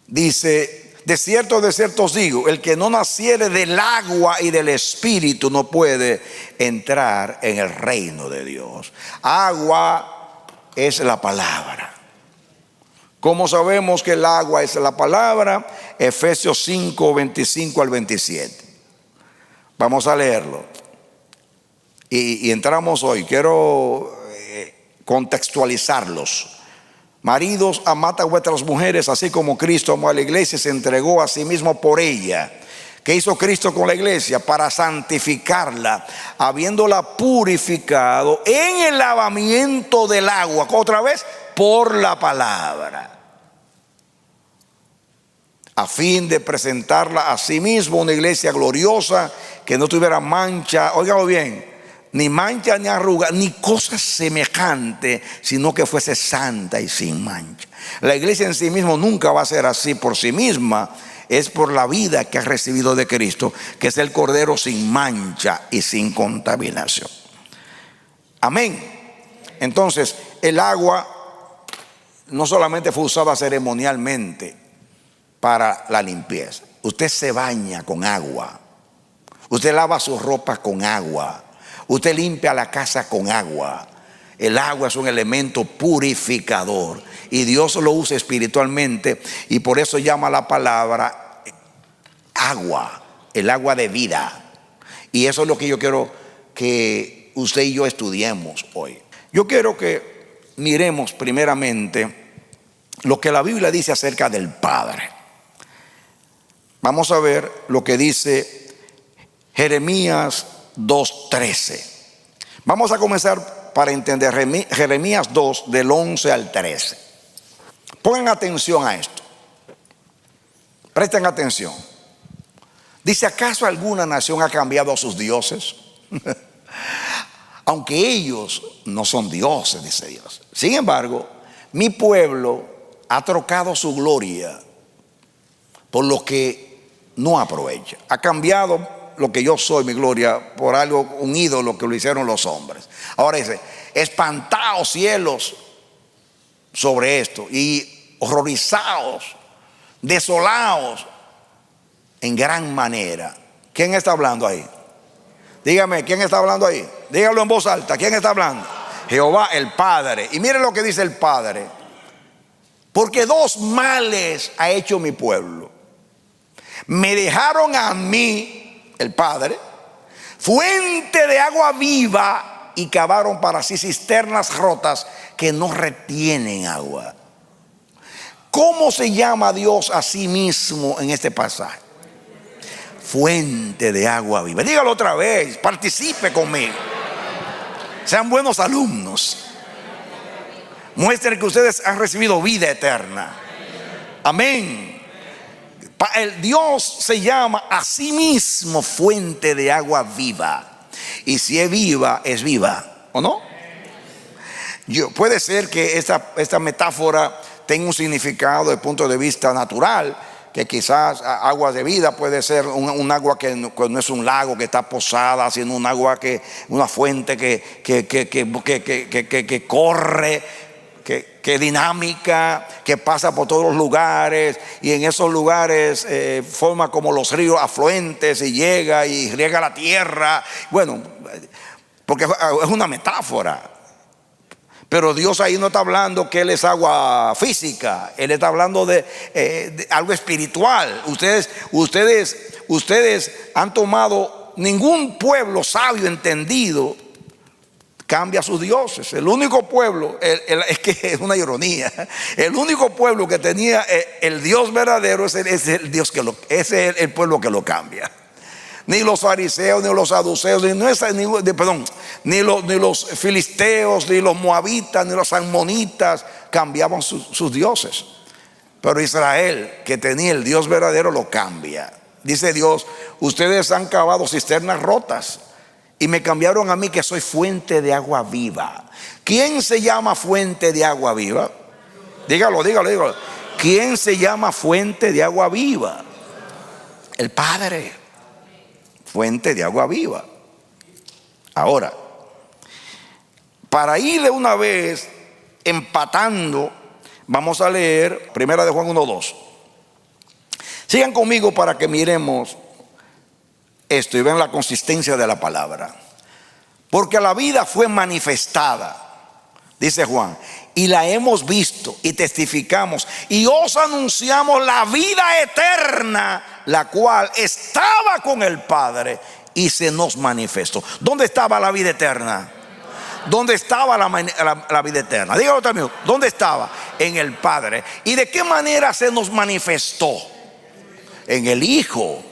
Dice: de cierto os digo, el que no naciere del agua y del Espíritu no puede entrar en el reino de Dios. Agua es la palabra. ¿Cómo sabemos que el agua es la palabra? Efesios 5, 25 al 27. Vamos a leerlo. Y entramos hoy. Quiero contextualizarlos. Maridos, amad a vuestras mujeres, así como Cristo amó a la iglesia y se entregó a sí mismo por ella. ¿Qué hizo Cristo con la iglesia? Para santificarla, habiéndola purificado en el lavamiento del agua. Otra vez, por la palabra, a fin de presentarla a sí mismo una iglesia gloriosa, que no tuviera mancha, óigalo bien, ni mancha ni arruga, ni cosa semejante, sino que fuese santa y sin mancha. La iglesia en sí misma nunca va a ser así por sí misma. Es por la vida que ha recibido de Cristo, que es el Cordero sin mancha y sin contaminación. Amén. Entonces, el agua no solamente fue usada ceremonialmente para la limpieza. Usted se baña con agua. Usted lava su ropa con agua. Usted limpia la casa con agua. El agua es un elemento purificador y Dios lo usa espiritualmente, y por eso llama la palabra agua, el agua de vida. Y eso es lo que yo quiero que usted y yo estudiemos hoy. Yo quiero que miremos primeramente lo que la Biblia dice acerca del Padre. Vamos a ver lo que dice Jeremías 2:13. Vamos a comenzar para entender Jeremías 2 del 11 al 13. Pongan atención a esto. Presten atención. Dice: ¿acaso alguna nación ha cambiado a sus dioses? Aunque ellos no son dioses, dice Dios. Sin embargo, mi pueblo ha trocado su gloria por lo que no aprovecha. Ha cambiado lo que yo soy, mi gloria, por algo, un ídolo que lo hicieron los hombres. Ahora dice, espantaos cielos sobre esto y horrorizaos, desolaos en gran manera. ¿Quién está hablando ahí? Dígame, ¿quién está hablando ahí? Dígalo en voz alta, ¿quién está hablando? Jehová el Padre. Y mire lo que dice el Padre: porque dos males ha hecho mi pueblo. Me dejaron a mí, el Padre, fuente de agua viva, y cavaron para sí cisternas rotas que no retienen agua. ¿Cómo se llama Dios a sí mismo en este pasaje? Fuente de agua viva. Dígalo otra vez, participe conmigo. Sean buenos alumnos. Muestren que ustedes han recibido vida eterna. Amén. El Dios se llama a sí mismo fuente de agua viva. Y si es viva, es viva, ¿o no? Puede ser que esta metáfora tenga un significado desde el punto de vista natural, que quizás agua de vida puede ser un agua que no es un lago que está posada, sino un agua una fuente que corre, que es dinámica, que pasa por todos los lugares, y en esos lugares forma como los ríos afluentes y llega y riega la tierra. Bueno, porque es una metáfora. Pero Dios ahí no está hablando que Él es agua física. Él está hablando de algo espiritual. Ustedes han tomado, ningún pueblo sabio, entendido, cambia a sus dioses. El único pueblo, es que es una ironía, el único pueblo que tenía el Dios verdadero es el Dios es el pueblo que lo cambia. Ni los fariseos, ni los saduceos, ni los filisteos, ni los moabitas, ni los ammonitas cambiaban sus dioses. Pero Israel, que tenía el Dios verdadero, lo cambia. Dice Dios: ustedes han cavado cisternas rotas y me cambiaron a mí, que soy fuente de agua viva. ¿Quién se llama fuente de agua viva? Dígalo. ¿Quién se llama fuente de agua viva? El Padre. Fuente de agua viva. Ahora, para ir de una vez empatando, vamos a leer 1 de Juan 1:2. Sigan conmigo para que miremos esto y vean la consistencia de la palabra. Porque la vida fue manifestada, dice Juan, y la hemos visto y testificamos y os anunciamos la vida eterna, la cual estaba con el Padre y se nos manifestó. ¿Dónde estaba la vida eterna? ¿Dónde estaba la vida eterna? Dígalo también. ¿Dónde estaba? En el Padre. ¿Y de qué manera se nos manifestó? En el Hijo,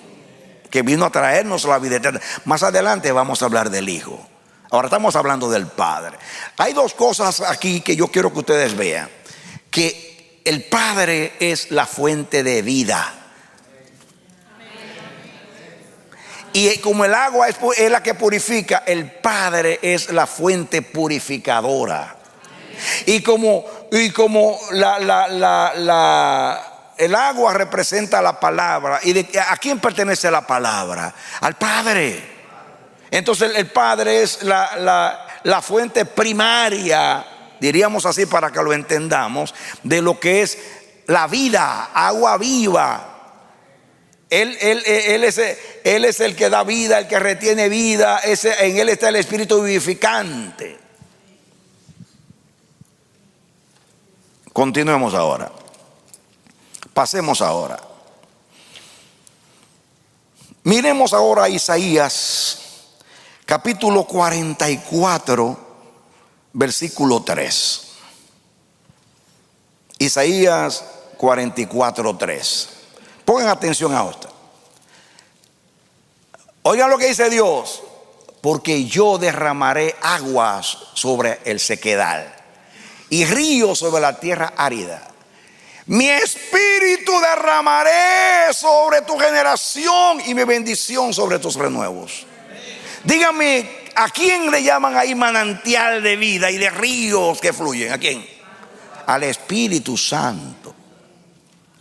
que vino a traernos la vida eterna. Más adelante vamos a hablar del Hijo. Ahora estamos hablando del Padre. Hay dos cosas aquí que yo quiero que ustedes vean: que el Padre es la fuente de vida. Y como el agua es la que purifica, el Padre es la fuente purificadora. Y como el agua representa la palabra, ¿y a quién pertenece la palabra? Al Padre. Entonces el Padre es la fuente primaria, diríamos así para que lo entendamos, de lo que es la vida, agua viva. Él es el que da vida, el que retiene vida. En Él está el Espíritu vivificante. Continuemos ahora. Pasemos ahora. Miremos ahora a Isaías capítulo 44, versículo 3. Isaías 44, 3. Pongan atención a esto. Oigan lo que dice Dios: porque yo derramaré aguas sobre el sequedal y ríos sobre la tierra árida. Mi espíritu derramaré sobre tu generación y mi bendición sobre tus renuevos. Dígame, ¿a quién le llaman ahí manantial de vida y de ríos que fluyen? ¿A quién? Al Espíritu Santo.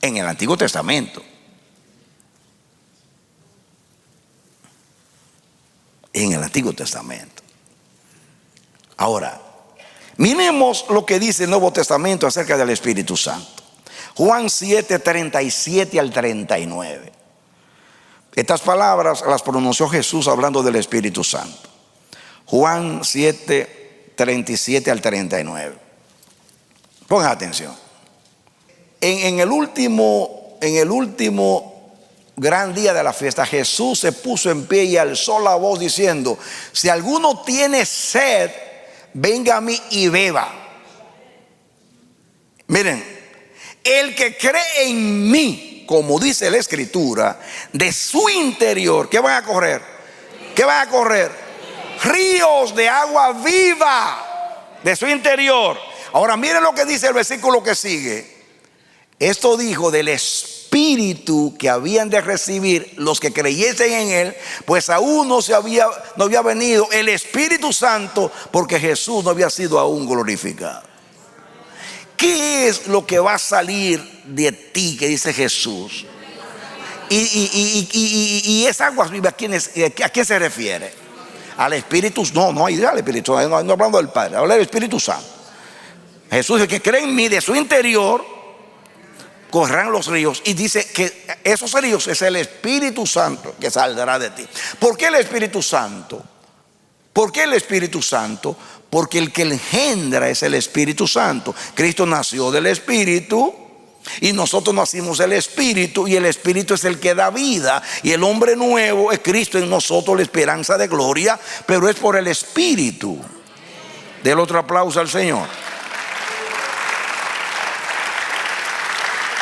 En el Antiguo Testamento. en el Antiguo Testamento. Ahora, miremos lo que dice el Nuevo Testamento acerca del Espíritu Santo. Juan 7, 37 al 39. Estas palabras las pronunció Jesús hablando del Espíritu Santo. Juan 7, 37 al 39. Pongan atención. En el último gran día de la fiesta, Jesús se puso en pie y alzó la voz diciendo: si alguno tiene sed, venga a mí y beba. Miren, el que cree en mí, como dice la Escritura, de su interior, ¿qué van a correr? ¿Qué van a correr? Ríos de agua viva de su interior. Ahora miren lo que dice el versículo que sigue. Esto dijo del Espíritu que habían de recibir los que creyesen en Él, pues aún no había venido el Espíritu Santo, porque Jesús no había sido aún glorificado. ¿Qué es lo que va a salir de ti, que dice Jesús? Y esa agua viva, ¿a quién se refiere? Al Espíritu. No hay idea del Espíritu, no hablando del Padre, habla del Espíritu Santo. Jesús dice que cree en mí, de su interior correrán los ríos, y dice que esos ríos es el Espíritu Santo que saldrá de ti. ¿Por qué el Espíritu Santo? ¿Por qué el Espíritu Santo? Porque el que engendra es el Espíritu Santo. Cristo nació del Espíritu y nosotros nacimos del Espíritu, y el Espíritu es el que da vida, y el hombre nuevo es Cristo en nosotros, la esperanza de gloria, pero es por el Espíritu. Del otro aplauso al Señor.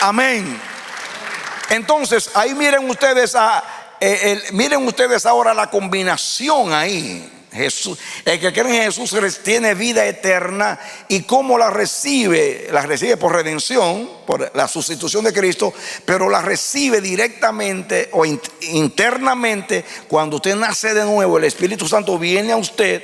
Amén. Entonces, ahí miren ustedes ahora la combinación ahí. Jesús, el que cree en Jesús tiene vida eterna. ¿Y cómo la recibe? La recibe por redención, por la sustitución de Cristo, pero la recibe directamente o internamente cuando usted nace de nuevo. El Espíritu Santo viene a usted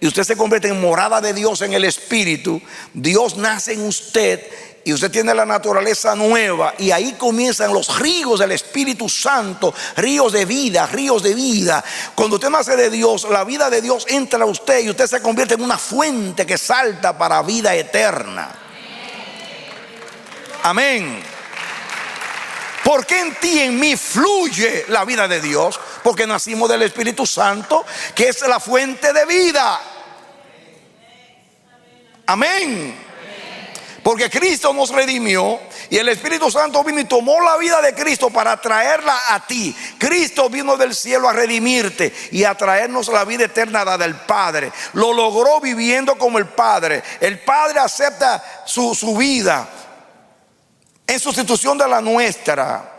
y usted se convierte en morada de Dios en el Espíritu. Dios nace en usted y usted tiene la naturaleza nueva, y ahí comienzan los ríos del Espíritu Santo, ríos de vida, ríos de vida. Cuando usted nace de Dios, la vida de Dios entra a usted y usted se convierte en una fuente que salta para vida eterna. Amén. ¿Por qué en ti y en mí fluye la vida de Dios? Porque nacimos del Espíritu Santo, que es la fuente de vida. Amén. Porque Cristo nos redimió y el Espíritu Santo vino y tomó la vida de Cristo para traerla a ti. Cristo vino del cielo a redimirte y a traernos la vida eterna dada del Padre. Lo logró viviendo como el Padre. El Padre acepta su vida en sustitución de la nuestra.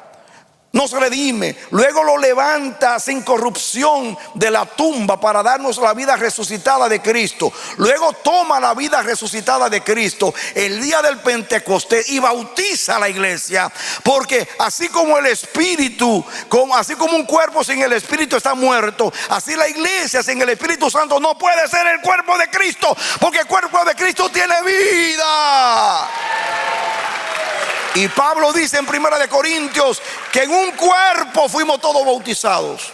Nos redime, luego lo levanta sin corrupción de la tumba para darnos la vida resucitada de Cristo. Luego toma la vida resucitada de Cristo el día del Pentecostés y bautiza a la iglesia. Porque así como el Espíritu, así como un cuerpo sin el Espíritu está muerto, así la iglesia sin el Espíritu Santo no puede ser el cuerpo de Cristo, porque el cuerpo de Cristo tiene vida. Y Pablo dice en 1 Corintios que en un cuerpo fuimos todos bautizados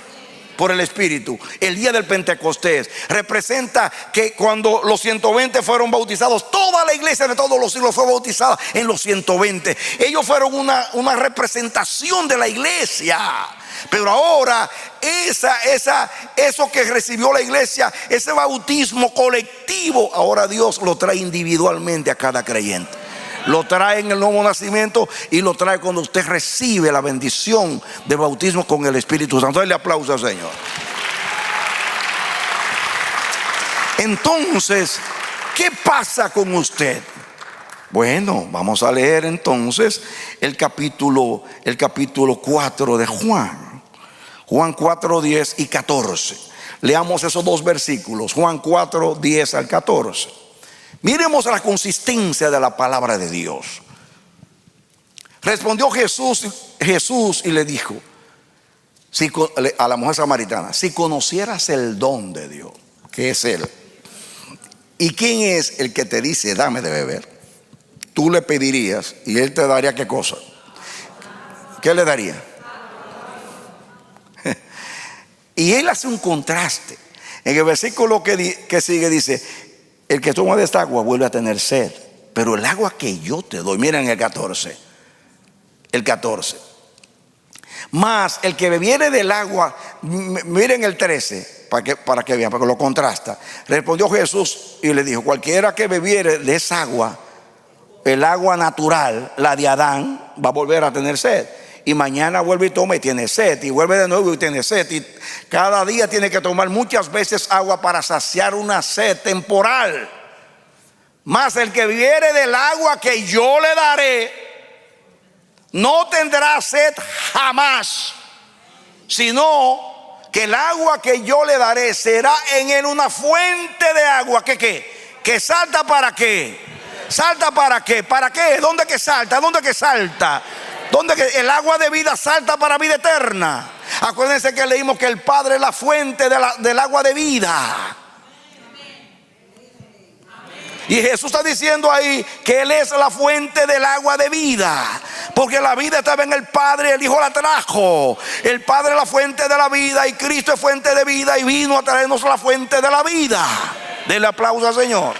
por el Espíritu. El día del Pentecostés representa que cuando los 120 fueron bautizados, toda la iglesia de todos los siglos fue bautizada en los 120. Ellos fueron una representación de la iglesia. Pero ahora eso que recibió la iglesia, ese bautismo colectivo, ahora Dios lo trae individualmente a cada creyente. Lo trae en el nuevo nacimiento y lo trae cuando usted recibe la bendición del bautismo con el Espíritu Santo. Dale aplauso al Señor. Entonces, ¿qué pasa con usted? Bueno, vamos a leer entonces el capítulo 4 de Juan. Juan 4, 10 y 14. Leamos esos dos versículos, Juan 4, 10 al 14. Miremos la consistencia de la palabra de Dios. Respondió Jesús y le dijo a la mujer samaritana: si conocieras el don de Dios, que es Él, y quién es el que te dice dame de beber, tú le pedirías y Él te daría ¿qué cosa? ¿Qué le daría? Y Él hace un contraste. En el versículo que sigue dice: el que toma de esta agua vuelve a tener sed, pero el agua que yo te doy, miren el 14, más el que bebiere del agua, miren el 13, para que vean, para que lo contrasta. Respondió Jesús y le dijo: cualquiera que bebiere de esa agua, el agua natural, la de Adán, va a volver a tener sed. Y mañana vuelve y toma y tiene sed, y vuelve de nuevo y tiene sed, y cada día tiene que tomar muchas veces agua para saciar una sed temporal. Mas el que bebiere del agua que yo le daré, no tendrá sed jamás, sino que el agua que yo le daré será en él una fuente de agua que salta. ¿Para qué? ¿Salta para qué? ¿Para qué? ¿Dónde que salta? ¿Dónde que salta? ¿Dónde que el agua de vida salta para vida eterna? Acuérdense que leímos que el Padre es la fuente del agua de vida. Y Jesús está diciendo ahí que Él es la fuente del agua de vida, porque la vida estaba en el Padre, el Hijo la trajo. El Padre es la fuente de la vida y Cristo es fuente de vida y vino a traernos la fuente de la vida. Denle aplauso al Señor.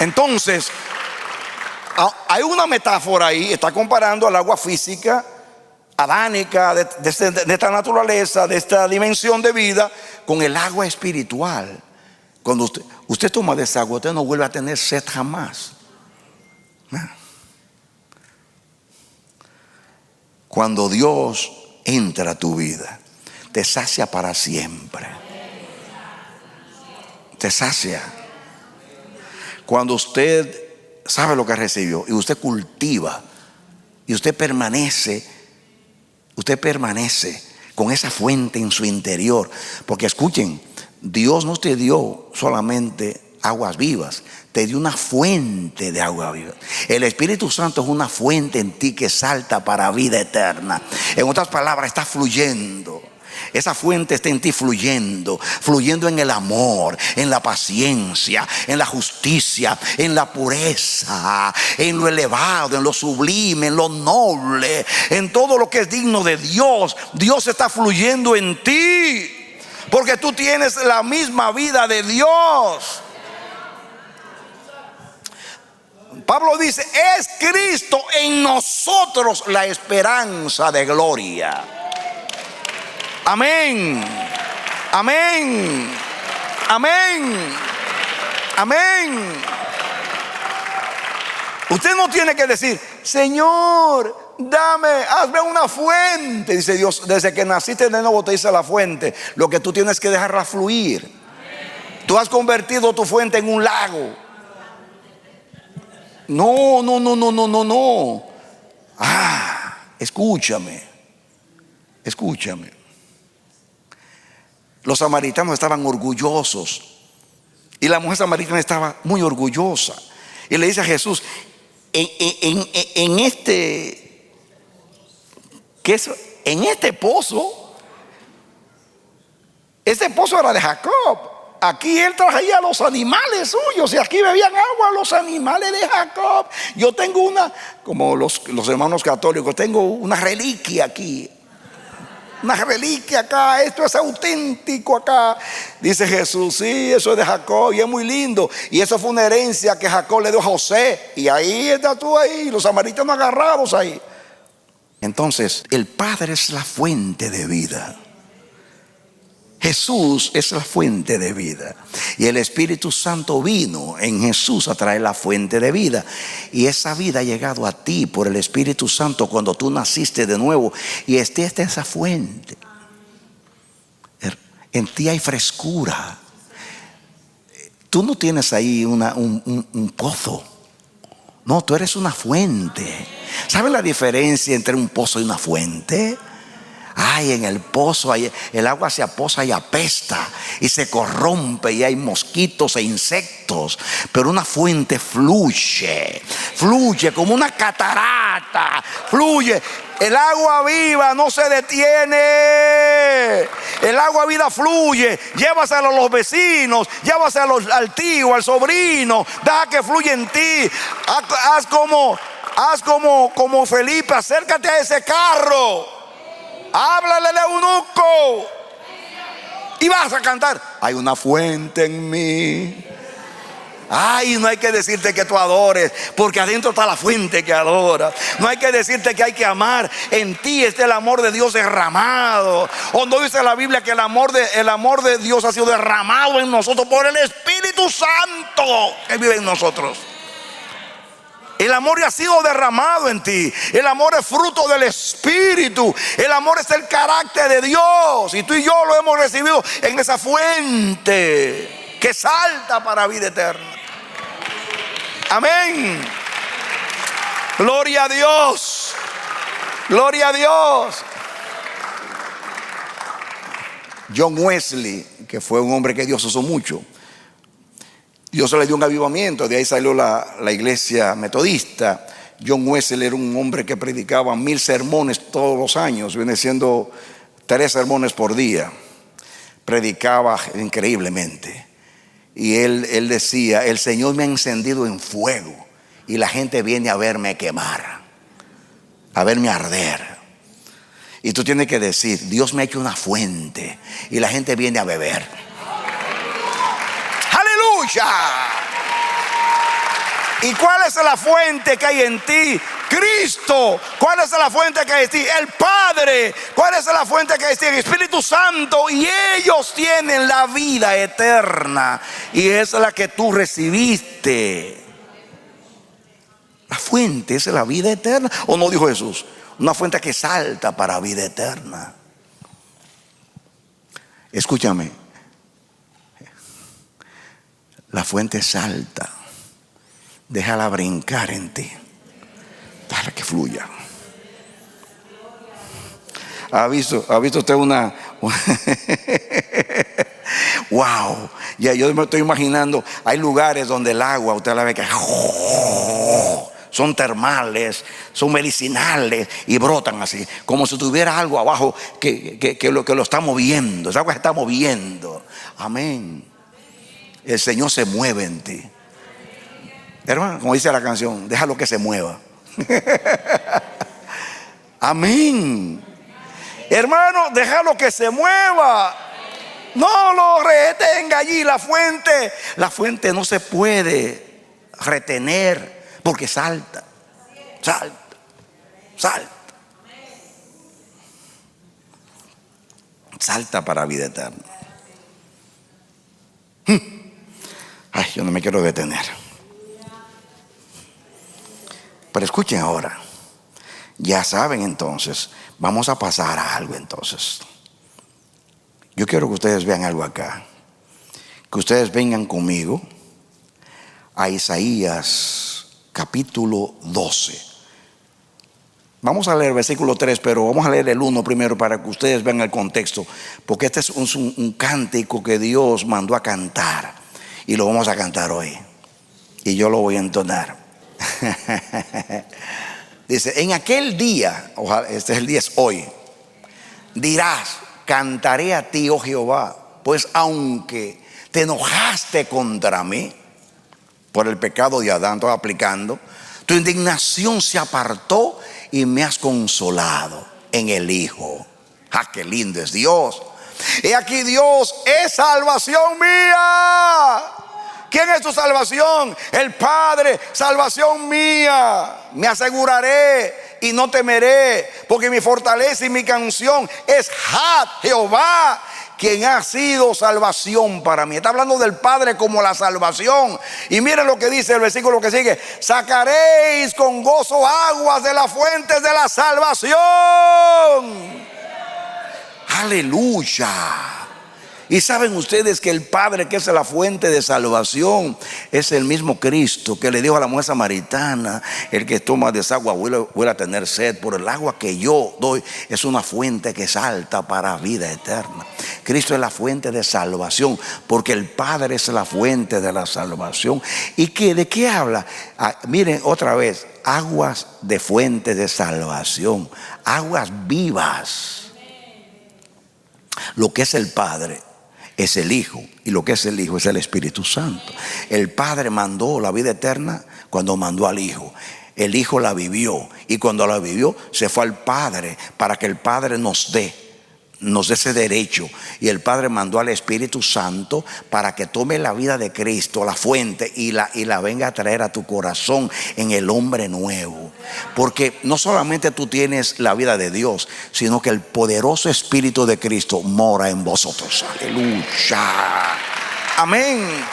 Entonces, hay una metáfora ahí, está comparando al agua física, adánica, de esta naturaleza, de esta dimensión de vida, con el agua espiritual. Cuando usted toma de esa agua, usted no vuelve a tener sed jamás. Cuando Dios entra a tu vida, te sacia para siempre. Te sacia. Cuando usted sabe lo que recibió y usted cultiva y usted permanece con esa fuente en su interior. Porque escuchen, Dios no te dio solamente aguas vivas, te dio una fuente de agua viva. El Espíritu Santo es una fuente en ti que salta para vida eterna. En otras palabras, está fluyendo. Esa fuente está en ti fluyendo en el amor, en la paciencia, en la justicia, en la pureza, en lo elevado, en lo sublime, en lo noble, en todo lo que es digno de Dios. Dios está fluyendo en ti, porque tú tienes la misma vida de Dios. Pablo dice: es Cristo en nosotros la esperanza de gloria. Amén, amén, amén, amén. Usted no tiene que decir: Señor, hazme una fuente. Dice Dios: desde que naciste de nuevo te hice la fuente. Lo que tú tienes que dejarla fluir. Tú has convertido tu fuente en un lago. No. Escúchame. Los samaritanos estaban orgullosos y la mujer samaritana estaba muy orgullosa, y le dice a Jesús: en este pozo, este pozo era de Jacob. Aquí él traía los animales suyos y aquí bebían agua los animales de Jacob. Yo tengo como los hermanos católicos, tengo una reliquia aquí. Una reliquia acá, esto es auténtico acá. Dice Jesús: sí, eso es de Jacob y es muy lindo. Y eso fue una herencia que Jacob le dio a José. Y ahí estás tú ahí, los samaritanos agarrados ahí. Entonces, el Padre es la fuente de vida. Jesús es la fuente de vida. Y el Espíritu Santo vino en Jesús a traer la fuente de vida. Y esa vida ha llegado a ti por el Espíritu Santo cuando tú naciste de nuevo. Y esta es esa fuente. En ti hay frescura. Tú no tienes ahí un pozo. No, tú eres una fuente. ¿Sabes la diferencia entre un pozo y una fuente? Ay, en el pozo el agua se aposa y apesta y se corrompe y hay mosquitos e insectos. Pero una fuente fluye como una catarata, fluye. El agua viva no se detiene. El agua viva fluye. Llévaselo a los vecinos, llévaselo al tío, al sobrino. Deja que fluya en ti. Haz como Felipe, acércate a ese carro. Háblale al eunuco. Y vas a cantar: hay una fuente en mí. Ay, no hay que decirte que tú adores, porque adentro está la fuente que adora. No hay que decirte que hay que amar. En ti está el amor de Dios derramado. ¿O no dice la Biblia que el amor de Dios ha sido derramado en nosotros por el Espíritu Santo que vive en nosotros? El amor ya ha sido derramado en ti. El amor es fruto del Espíritu. El amor es el carácter de Dios. Y tú y yo lo hemos recibido en esa fuente que salta para vida eterna. Amén. Gloria a Dios. Gloria a Dios. John Wesley, que fue un hombre que Dios usó mucho, Dios le dio un avivamiento. De ahí salió la iglesia metodista. John Wesley era un hombre que predicaba 1000 sermones todos los años. Viene siendo 3 sermones por día. Predicaba increíblemente. Y él decía: el Señor me ha encendido en fuego y la gente viene a verme quemar, a verme arder. Y tú tienes que decir: Dios me ha hecho una fuente y la gente viene a beber. ¡Aleluya! ¿Y cuál es la fuente que hay en ti? Cristo. ¿Cuál es la fuente que hay en ti? El Padre. ¿Cuál es la fuente que hay en ti? El Espíritu Santo. Y ellos tienen la vida eterna, y es la que tú recibiste. La fuente es la vida eterna. ¿O no dijo Jesús? Una fuente que salta para vida eterna. Escúchame. La fuente salta. Déjala brincar en ti. Para que fluya. ¿Ha visto usted una wow? Ya yo me estoy imaginando. Hay lugares donde el agua, usted la ve que son termales, son medicinales y brotan así, como si tuviera algo abajo que lo está moviendo. Esa agua se está moviendo. Amén. El Señor se mueve en ti, hermano, como dice la canción: déjalo que se mueva. Amén. Hermano, déjalo que se mueva. No lo retenga allí. La fuente no se puede retener, porque salta, salta, salta. Salta para vida eterna. Ay, yo no me quiero detener. Pero escuchen ahora. Ya saben, entonces, vamos a pasar a algo entonces. Yo quiero que ustedes vean algo acá. Que ustedes vengan conmigo a Isaías capítulo 12. Vamos a leer el versículo 3, pero vamos a leer el 1 primero para que ustedes vean el contexto. Porque este es un cántico que Dios mandó a cantar, y lo vamos a cantar hoy. Y yo lo voy a entonar. Dice: en aquel día, ojalá este es el día, es hoy, dirás: cantaré a ti, oh Jehová, pues aunque te enojaste contra mí por el pecado de Adán, estoy aplicando, tu indignación se apartó y me has consolado en el Hijo. ¡Ah, qué lindo es Dios! He aquí, Dios es salvación mía. ¿Quién es tu salvación? El Padre. Salvación mía. Me aseguraré y no temeré, porque mi fortaleza y mi canción es Jehová, quien ha sido salvación para mí. Está hablando del Padre como la salvación. Y miren lo que dice el versículo que sigue: sacaréis con gozo aguas de las fuentes de la salvación. Aleluya. Y saben ustedes que el Padre, que es la fuente de salvación, es el mismo Cristo que le dijo a la mujer samaritana: el que toma de esa agua vuelve a tener sed, por el agua que yo doy es una fuente que salta para vida eterna. Cristo es la fuente de salvación, porque el Padre es la fuente de la salvación. ¿Y de qué habla? Miren otra vez: aguas de fuentes de salvación, aguas vivas. Lo que es el Padre es el Hijo, y lo que es el Hijo es el Espíritu Santo. El Padre mandó la vida eterna cuando mandó al Hijo. El Hijo la vivió, y cuando la vivió se fue al Padre para que el Padre nos dé ese derecho. Y el Padre mandó al Espíritu Santo para que tome la vida de Cristo, la fuente, y la venga a traer a tu corazón en el hombre nuevo. Porque no solamente tú tienes la vida de Dios, sino que el poderoso Espíritu de Cristo mora en vosotros. Aleluya. Amén.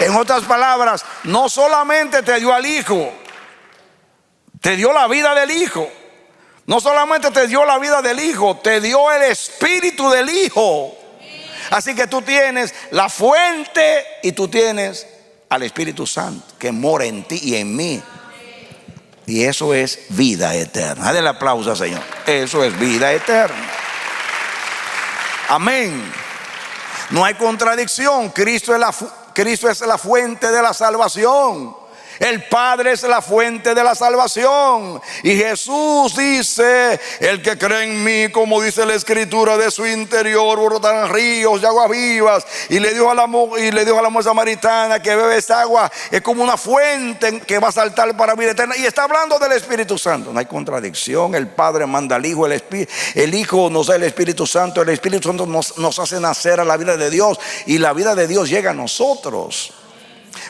En otras palabras, no solamente te dio al Hijo, te dio la vida del Hijo. No solamente te dio la vida del Hijo, te dio el Espíritu del Hijo. Así que tú tienes la fuente y tú tienes al Espíritu Santo que mora en ti y en mí. Y eso es vida eterna. Dale el aplauso al Señor. Eso es vida eterna. Amén. No hay contradicción. Cristo es la fuente de la salvación. El Padre es la fuente de la salvación. Y Jesús dice: el que cree en mí, como dice la Escritura, de su interior brotarán ríos de aguas vivas. Y le dijo a la mujer samaritana que bebe esa agua, es como una fuente que va a saltar para vida eterna. Y está hablando del Espíritu Santo. No hay contradicción. El Padre manda al Hijo, el Hijo nos da el Espíritu Santo. El Espíritu Santo nos hace nacer a la vida de Dios, y la vida de Dios llega a nosotros.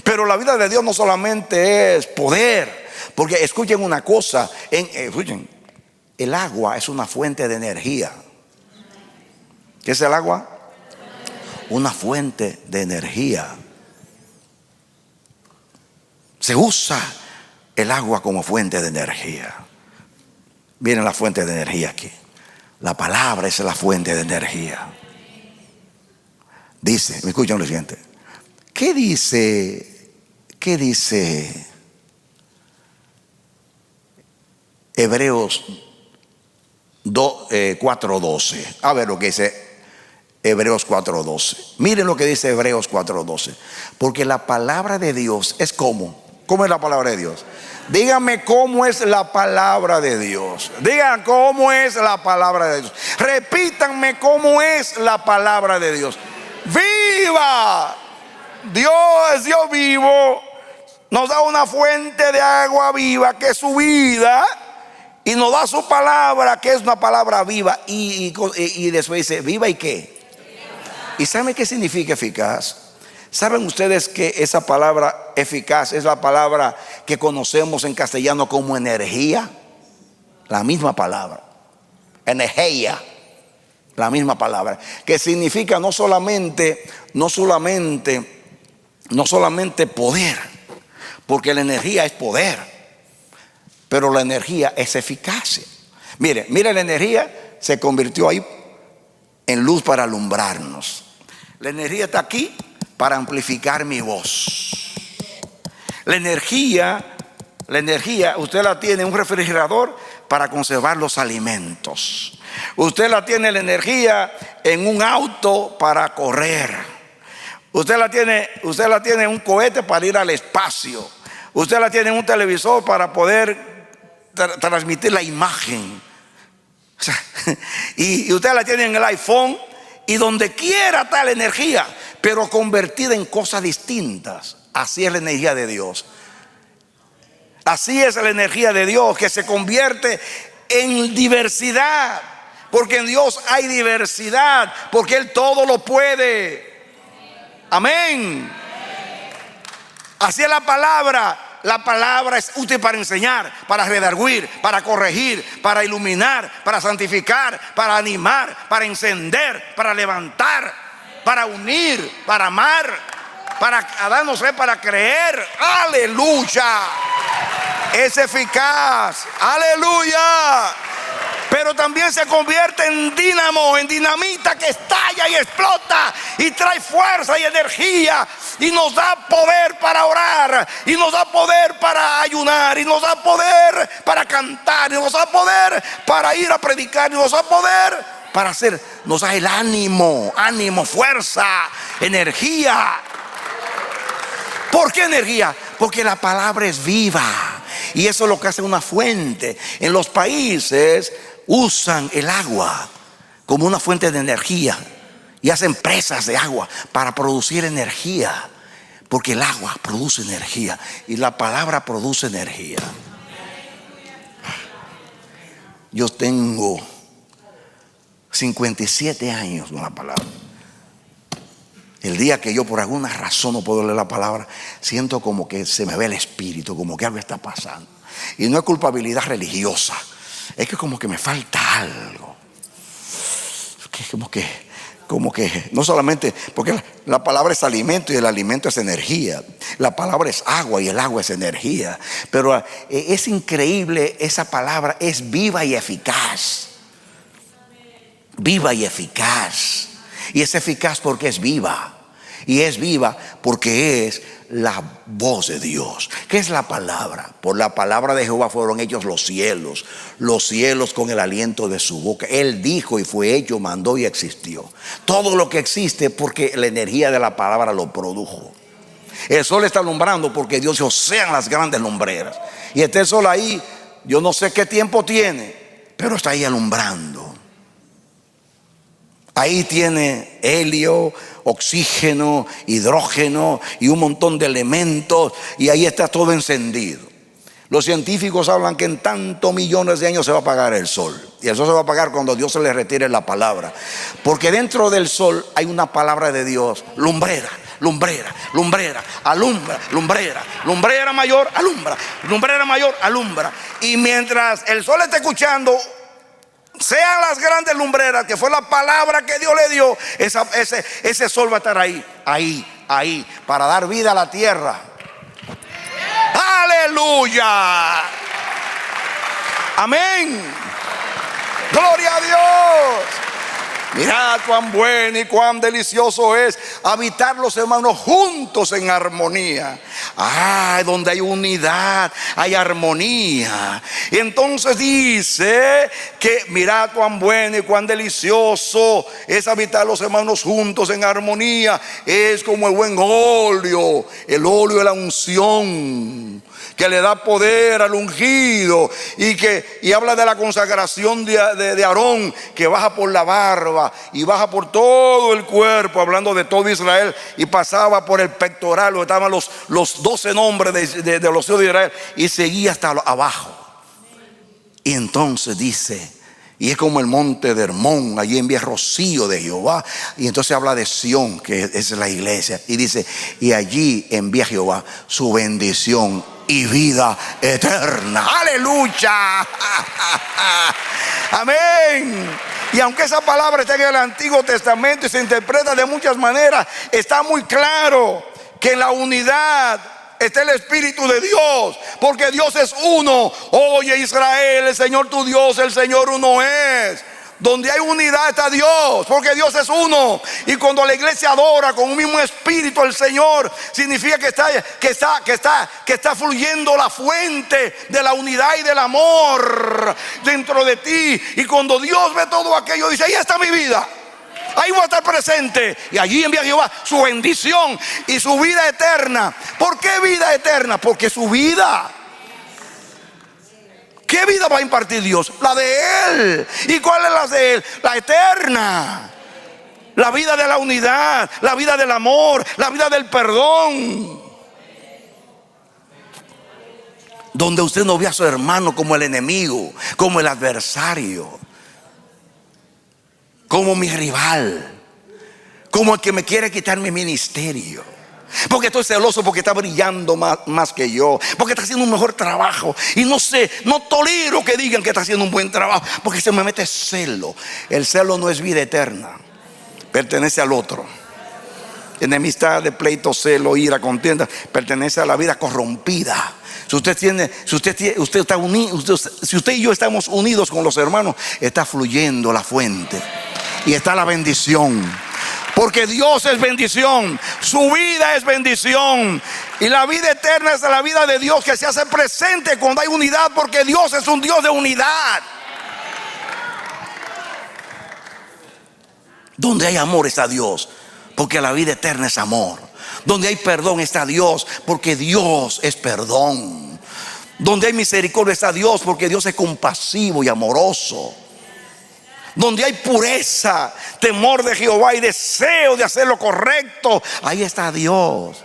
Pero la vida de Dios no solamente es poder, porque escuchen una cosa, escuchen, el agua es una fuente de energía. ¿Qué es el agua? Una fuente de energía. Se usa el agua como fuente de energía. Miren la fuente de energía aquí. La palabra es la fuente de energía. Dice, me escuchan lo siguiente. ¿Qué dice Hebreos 4:12? A ver lo que dice Hebreos 4:12. Miren lo que dice Hebreos 4:12. Porque la palabra de Dios es como. ¿Cómo es la palabra de Dios? Díganme cómo es la palabra de Dios. Digan cómo es la palabra de Dios. Repítanme cómo es la palabra de Dios. ¡Viva! Dios es Dios vivo, nos da una fuente de agua viva que es su vida, y nos da su palabra que es una palabra viva, y después dice viva y qué. ¿Y saben qué significa eficaz? ¿Saben ustedes que esa palabra eficaz es la palabra que conocemos en castellano como energía? La misma palabra, energía. La misma palabra, que significa no solamente poder, porque la energía es poder, pero la energía es eficacia. Mire, la energía se convirtió ahí en luz para alumbrarnos. La energía está aquí para amplificar mi voz. La energía, usted la tiene en un refrigerador para conservar los alimentos. Usted la tiene la energía en un auto para correr. Usted la tiene en un cohete para ir al espacio. Usted la tiene en un televisor para poder transmitir la imagen. O sea, y usted la tiene en el iPhone, y donde quiera está la energía, pero convertida en cosas distintas. Así es la energía de Dios. Así es la energía de Dios, que se convierte en diversidad. Porque en Dios hay diversidad, porque Él todo lo puede. Amén. Así es la palabra. La palabra es útil para enseñar, para redarguir, para corregir, para iluminar, para santificar, para animar, para encender, para levantar, para unir, para amar, para darnos fe, para creer. Aleluya. Es eficaz. Aleluya. Pero también se convierte en dínamo, en dinamita que estalla y explota y trae fuerza y energía, y nos da poder para orar, y nos da poder para ayunar, y nos da poder para cantar, y nos da poder para ir a predicar, y nos da poder para hacer, nos da el ánimo, fuerza, energía. ¿Por qué energía? Porque la palabra es viva, y eso es lo que hace una fuente. En los países usan el agua como una fuente de energía, y hacen presas de agua para producir energía. Porque el agua produce energía y la palabra produce energía. Yo tengo 57 años con la palabra. El día que yo por alguna razón no puedo leer la palabra, siento como que se me ve el espíritu, como que algo está pasando. Y no es culpabilidad religiosa, es que como que me falta algo. Como que no solamente, porque la palabra es alimento y el alimento es energía. La palabra es agua y el agua es energía. Pero es increíble, esa palabra es viva y eficaz. Viva y eficaz. Y es eficaz porque es viva. Y es viva porque es la voz de Dios. ¿Qué es la palabra? Por la palabra de Jehová fueron hechos los cielos con el aliento de su boca. Él dijo y fue hecho, mandó y existió. Todo lo que existe porque la energía de la palabra lo produjo. El sol está alumbrando porque Dios dijo, sean las grandes lumbreras. Y este sol ahí, yo no sé qué tiempo tiene, pero está ahí alumbrando. Ahí tiene helio, oxígeno, hidrógeno y un montón de elementos, y ahí está todo encendido. Los científicos hablan que en tantos millones de años se va a apagar el sol, y el sol se va a apagar cuando Dios se le retire la palabra, porque dentro del sol hay una palabra de Dios: lumbrera, lumbrera, lumbrera, alumbra, lumbrera, lumbrera mayor, alumbra, lumbrera mayor, alumbra. Y mientras el sol esté escuchando, sean las grandes lumbreras, que fue la palabra que Dios le dio, ese sol va a estar ahí, para dar vida a la tierra. Aleluya. Amén. Gloria a Dios. Mirad cuán bueno y cuán delicioso es habitar los hermanos juntos en armonía. Donde hay unidad, hay armonía. Y entonces dice que mirad cuán bueno y cuán delicioso es habitar los hermanos juntos en armonía. Es como el buen óleo, el óleo de la unción, que le da poder al ungido, y habla de la consagración de Aarón, que baja por la barba y baja por todo el cuerpo, hablando de todo Israel, y pasaba por el pectoral donde estaban los 12 nombres de los hijos de Israel, y seguía hasta abajo. Y entonces dice, y es como el monte de Hermón, allí envía rocío de Jehová. Y entonces habla de Sión, que es la iglesia, y dice, y allí envía Jehová su bendición y vida eterna. Aleluya. Amén. Y aunque esa palabra está en el Antiguo Testamento y se interpreta de muchas maneras, está muy claro que en la unidad está el Espíritu de Dios, porque Dios es uno. Oye Israel, el Señor tu Dios, el Señor uno es. Donde hay unidad está Dios, porque Dios es uno. Y cuando la iglesia adora con un mismo espíritu al Señor, significa que está fluyendo la fuente de la unidad y del amor dentro de ti. Y cuando Dios ve todo aquello, dice, ahí está mi vida, ahí voy a estar presente. Y allí envía Jehová su bendición y su vida eterna. ¿Por qué vida eterna? Porque su vida. ¿Qué vida va a impartir Dios? La de Él. ¿Y cuál es la de Él? La eterna. La vida de la unidad, la vida del amor, la vida del perdón. Donde usted no ve a su hermano como el enemigo, como el adversario, como mi rival, como el que me quiere quitar mi ministerio. Porque estoy celoso porque está brillando más que yo, porque está haciendo un mejor trabajo. Y no tolero que digan que está haciendo un buen trabajo, porque se me mete celo. El celo no es vida eterna, pertenece al otro. Enemistad, de pleito, celo, ira, contienda, pertenece a la vida corrompida. Si usted y yo estamos unidos con los hermanos, está fluyendo la fuente y está la bendición. Porque Dios es bendición, su vida es bendición, y la vida eterna es la vida de Dios, que se hace presente cuando hay unidad, porque Dios es un Dios de unidad. Donde hay amor está Dios, porque la vida eterna es amor. Donde hay perdón está Dios, porque Dios es perdón. Donde hay misericordia está Dios, porque Dios es compasivo y amoroso. Donde hay pureza, temor de Jehová y deseo de hacer lo correcto, ahí está Dios.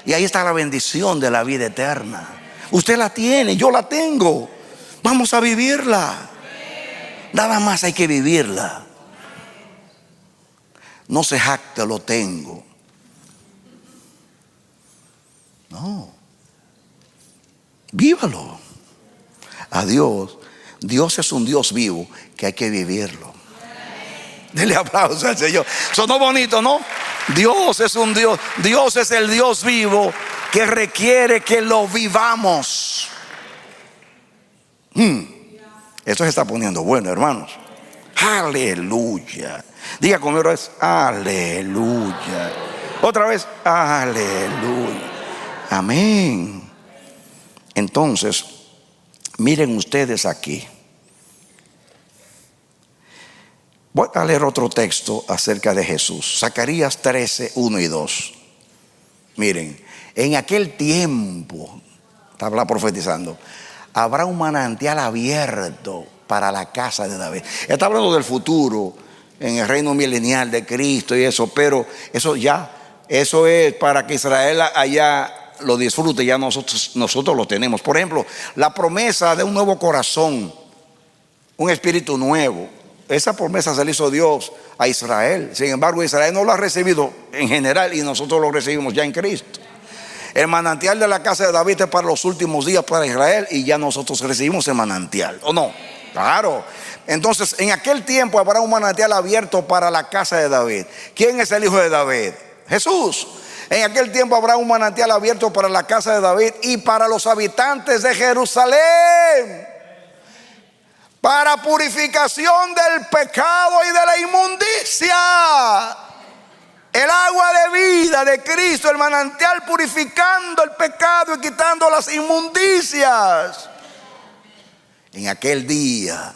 Y ahí está la bendición de la vida eterna. Usted la tiene, yo la tengo. Vamos a vivirla. Nada más hay que vivirla. No se jacte, lo tengo. No. Vívalo. A Dios. Dios es un Dios vivo que hay que vivirlo. Dele aplauso al Señor. Sonó bonito, ¿no? Dios es un Dios. Dios es el Dios vivo que requiere que lo vivamos. Esto se está poniendo bueno, hermanos. Aleluya. Diga conmigo es aleluya. Otra vez, aleluya. Amén. Entonces, miren ustedes aquí. Voy a leer otro texto acerca de Jesús. Zacarías 13, 1 y 2. Miren, en aquel tiempo, está profetizando, habrá un manantial abierto para la casa de David. Está hablando del futuro, en el reino milenial de Cristo y eso, pero eso es para que Israel allá lo disfrute, ya nosotros lo tenemos. Por ejemplo, la promesa de un nuevo corazón, un espíritu nuevo. Esa promesa se le hizo Dios a Israel. Sin embargo, Israel no lo ha recibido en general y nosotros lo recibimos ya en Cristo. El manantial de la casa de David es para los últimos días para Israel y ya nosotros recibimos el manantial, ¿o no? Claro. Entonces, en aquel tiempo habrá un manantial abierto para la casa de David. ¿Quién es el hijo de David? Jesús. En aquel tiempo habrá un manantial abierto para la casa de David y para los habitantes de Jerusalén, para purificación del pecado y de la inmundicia. El agua de vida de Cristo, el manantial purificando el pecado y quitando las inmundicias. En aquel día,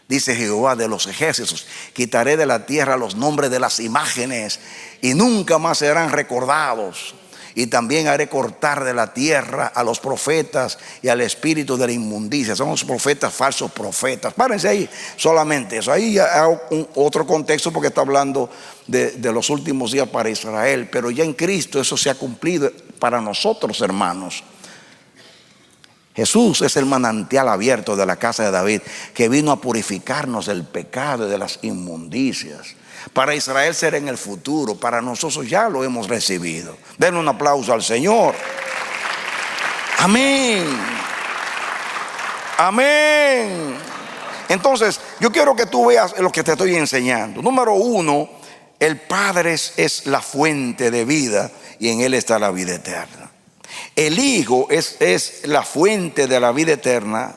dice Jehová de los ejércitos, quitaré de la tierra los nombres de las imágenes y nunca más serán recordados. Y también haré cortar de la tierra a los profetas y al espíritu de la inmundicia. Son los profetas, falsos profetas. Párense ahí, solamente eso. Ahí ya hay otro contexto porque está hablando de los últimos días para Israel. Pero ya en Cristo eso se ha cumplido para nosotros, hermanos. Jesús es el manantial abierto de la casa de David, que vino a purificarnos del pecado y de las inmundicias. Para Israel será en el futuro, para nosotros ya lo hemos recibido. Denle un aplauso al Señor. Amén. Amén. Entonces, yo quiero que tú veas lo que te estoy enseñando. Número 1, el Padre es la fuente de vida y en Él está la vida eterna. El Hijo es la fuente de la vida eterna.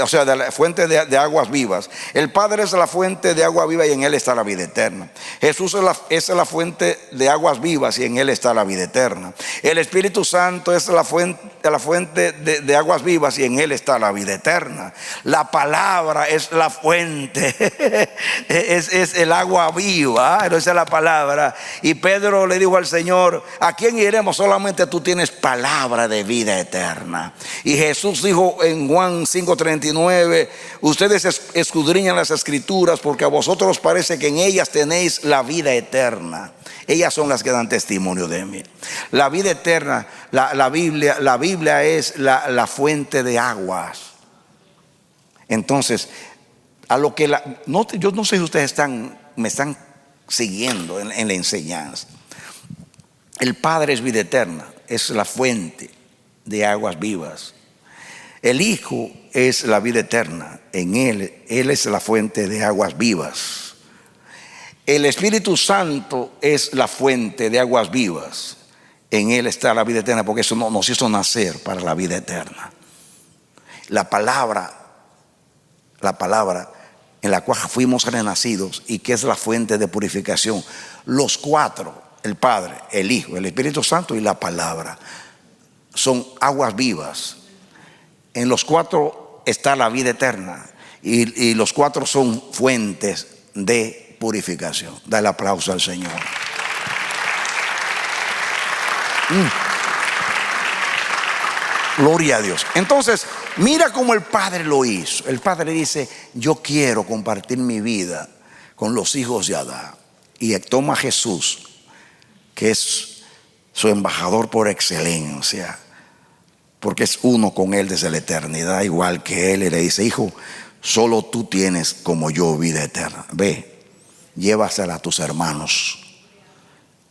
O sea, de la fuente de aguas vivas. El Padre es la fuente de agua viva y en Él está la vida eterna. Jesús es la fuente de aguas vivas y en Él está la vida eterna. El Espíritu Santo es la fuente de aguas vivas y en Él está la vida eterna. La palabra es la fuente, es el agua viva, esa es la palabra. Y Pedro le dijo al Señor: ¿a quién iremos? Solamente tú tienes palabra de vida eterna. Y Jesús dijo en Juan 5:39, ustedes escudriñan las escrituras porque a vosotros parece que en ellas tenéis la vida eterna. Ellas son las que dan testimonio de mí. La vida eterna, la Biblia es la fuente de aguas. Entonces, yo no sé si ustedes me están siguiendo en la enseñanza. El Padre es vida eterna, es la fuente de aguas vivas. El Hijo es la vida eterna, en Él es la fuente de aguas vivas. El Espíritu Santo es la fuente de aguas vivas, en Él está la vida eterna, porque eso nos hizo nacer para la vida eterna. La palabra en la cual fuimos renacidos y que es la fuente de purificación. Los cuatro, el Padre, el Hijo, el Espíritu Santo y la palabra, son aguas vivas. En los cuatro está la vida eterna y los cuatro son fuentes de purificación. Da el aplauso al Señor. Gloria a Dios. Entonces, mira cómo el Padre lo hizo. El Padre dice: yo quiero compartir mi vida con los hijos de Adán. Y toma a Jesús, que es su embajador por excelencia, porque es uno con Él desde la eternidad, igual que Él, y le dice: hijo, solo tú tienes como yo vida eterna. Ve, llévasela a tus hermanos.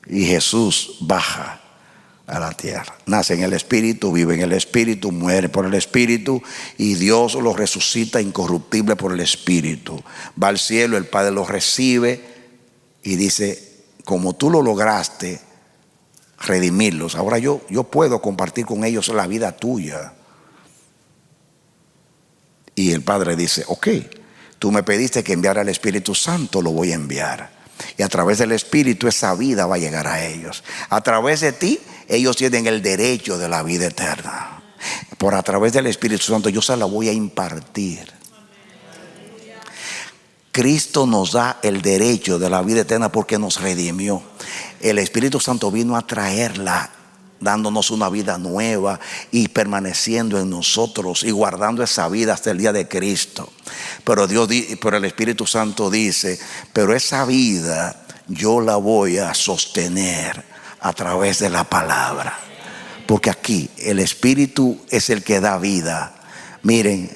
Y Jesús baja a la tierra, nace en el Espíritu, vive en el Espíritu, muere por el Espíritu, y Dios lo resucita incorruptible por el Espíritu. Va al cielo, el Padre lo recibe y dice: como tú lo lograste redimirlos, ahora yo puedo compartir con ellos la vida tuya. Y el Padre dice: ok, tú me pediste que enviara al Espíritu Santo, lo voy a enviar, y a través del Espíritu esa vida va a llegar a ellos. A través de ti ellos tienen el derecho de la vida eterna. Por a través del Espíritu Santo yo se la voy a impartir. Cristo nos da el derecho de la vida eterna porque nos redimió. El Espíritu Santo vino a traerla, dándonos una vida nueva y permaneciendo en nosotros y guardando esa vida hasta el día de Cristo. Pero el Espíritu Santo dice: pero esa vida yo la voy a sostener a través de la palabra. Porque aquí el Espíritu es el que da vida. Miren,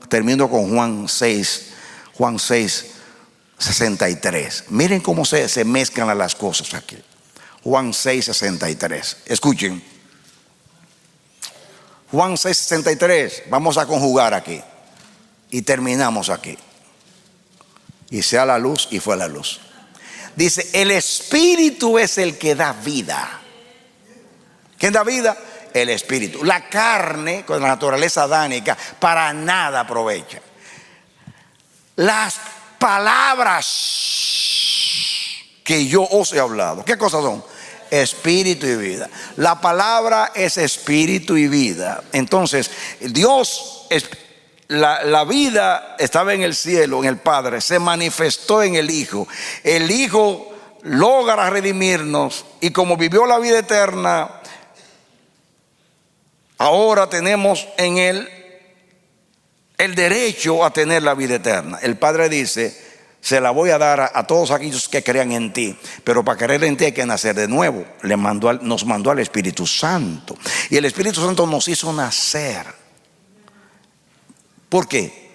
termino con Juan 6, 63. Miren cómo se mezclan las cosas aquí. Juan 6, 63. Escuchen. Juan 6, 63. Vamos a conjugar aquí. Y terminamos aquí. Y sea la luz, y fue la luz. Dice: el Espíritu es el que da vida. ¿Quién da vida? El Espíritu. La carne, con la naturaleza adánica, para nada aprovecha. Las palabras que yo os he hablado, ¿qué cosas son? Espíritu y vida. La palabra es espíritu y vida. Entonces Dios, la vida estaba en el cielo, en el Padre, se manifestó en el Hijo. El Hijo logra redimirnos, y como vivió la vida eterna, ahora tenemos en Él el derecho a tener la vida eterna. El Padre dice: se la voy a dar a todos aquellos que crean en ti, pero para creer en ti hay que nacer de nuevo. Nos mandó al Espíritu Santo, y el Espíritu Santo nos hizo nacer. ¿Por qué?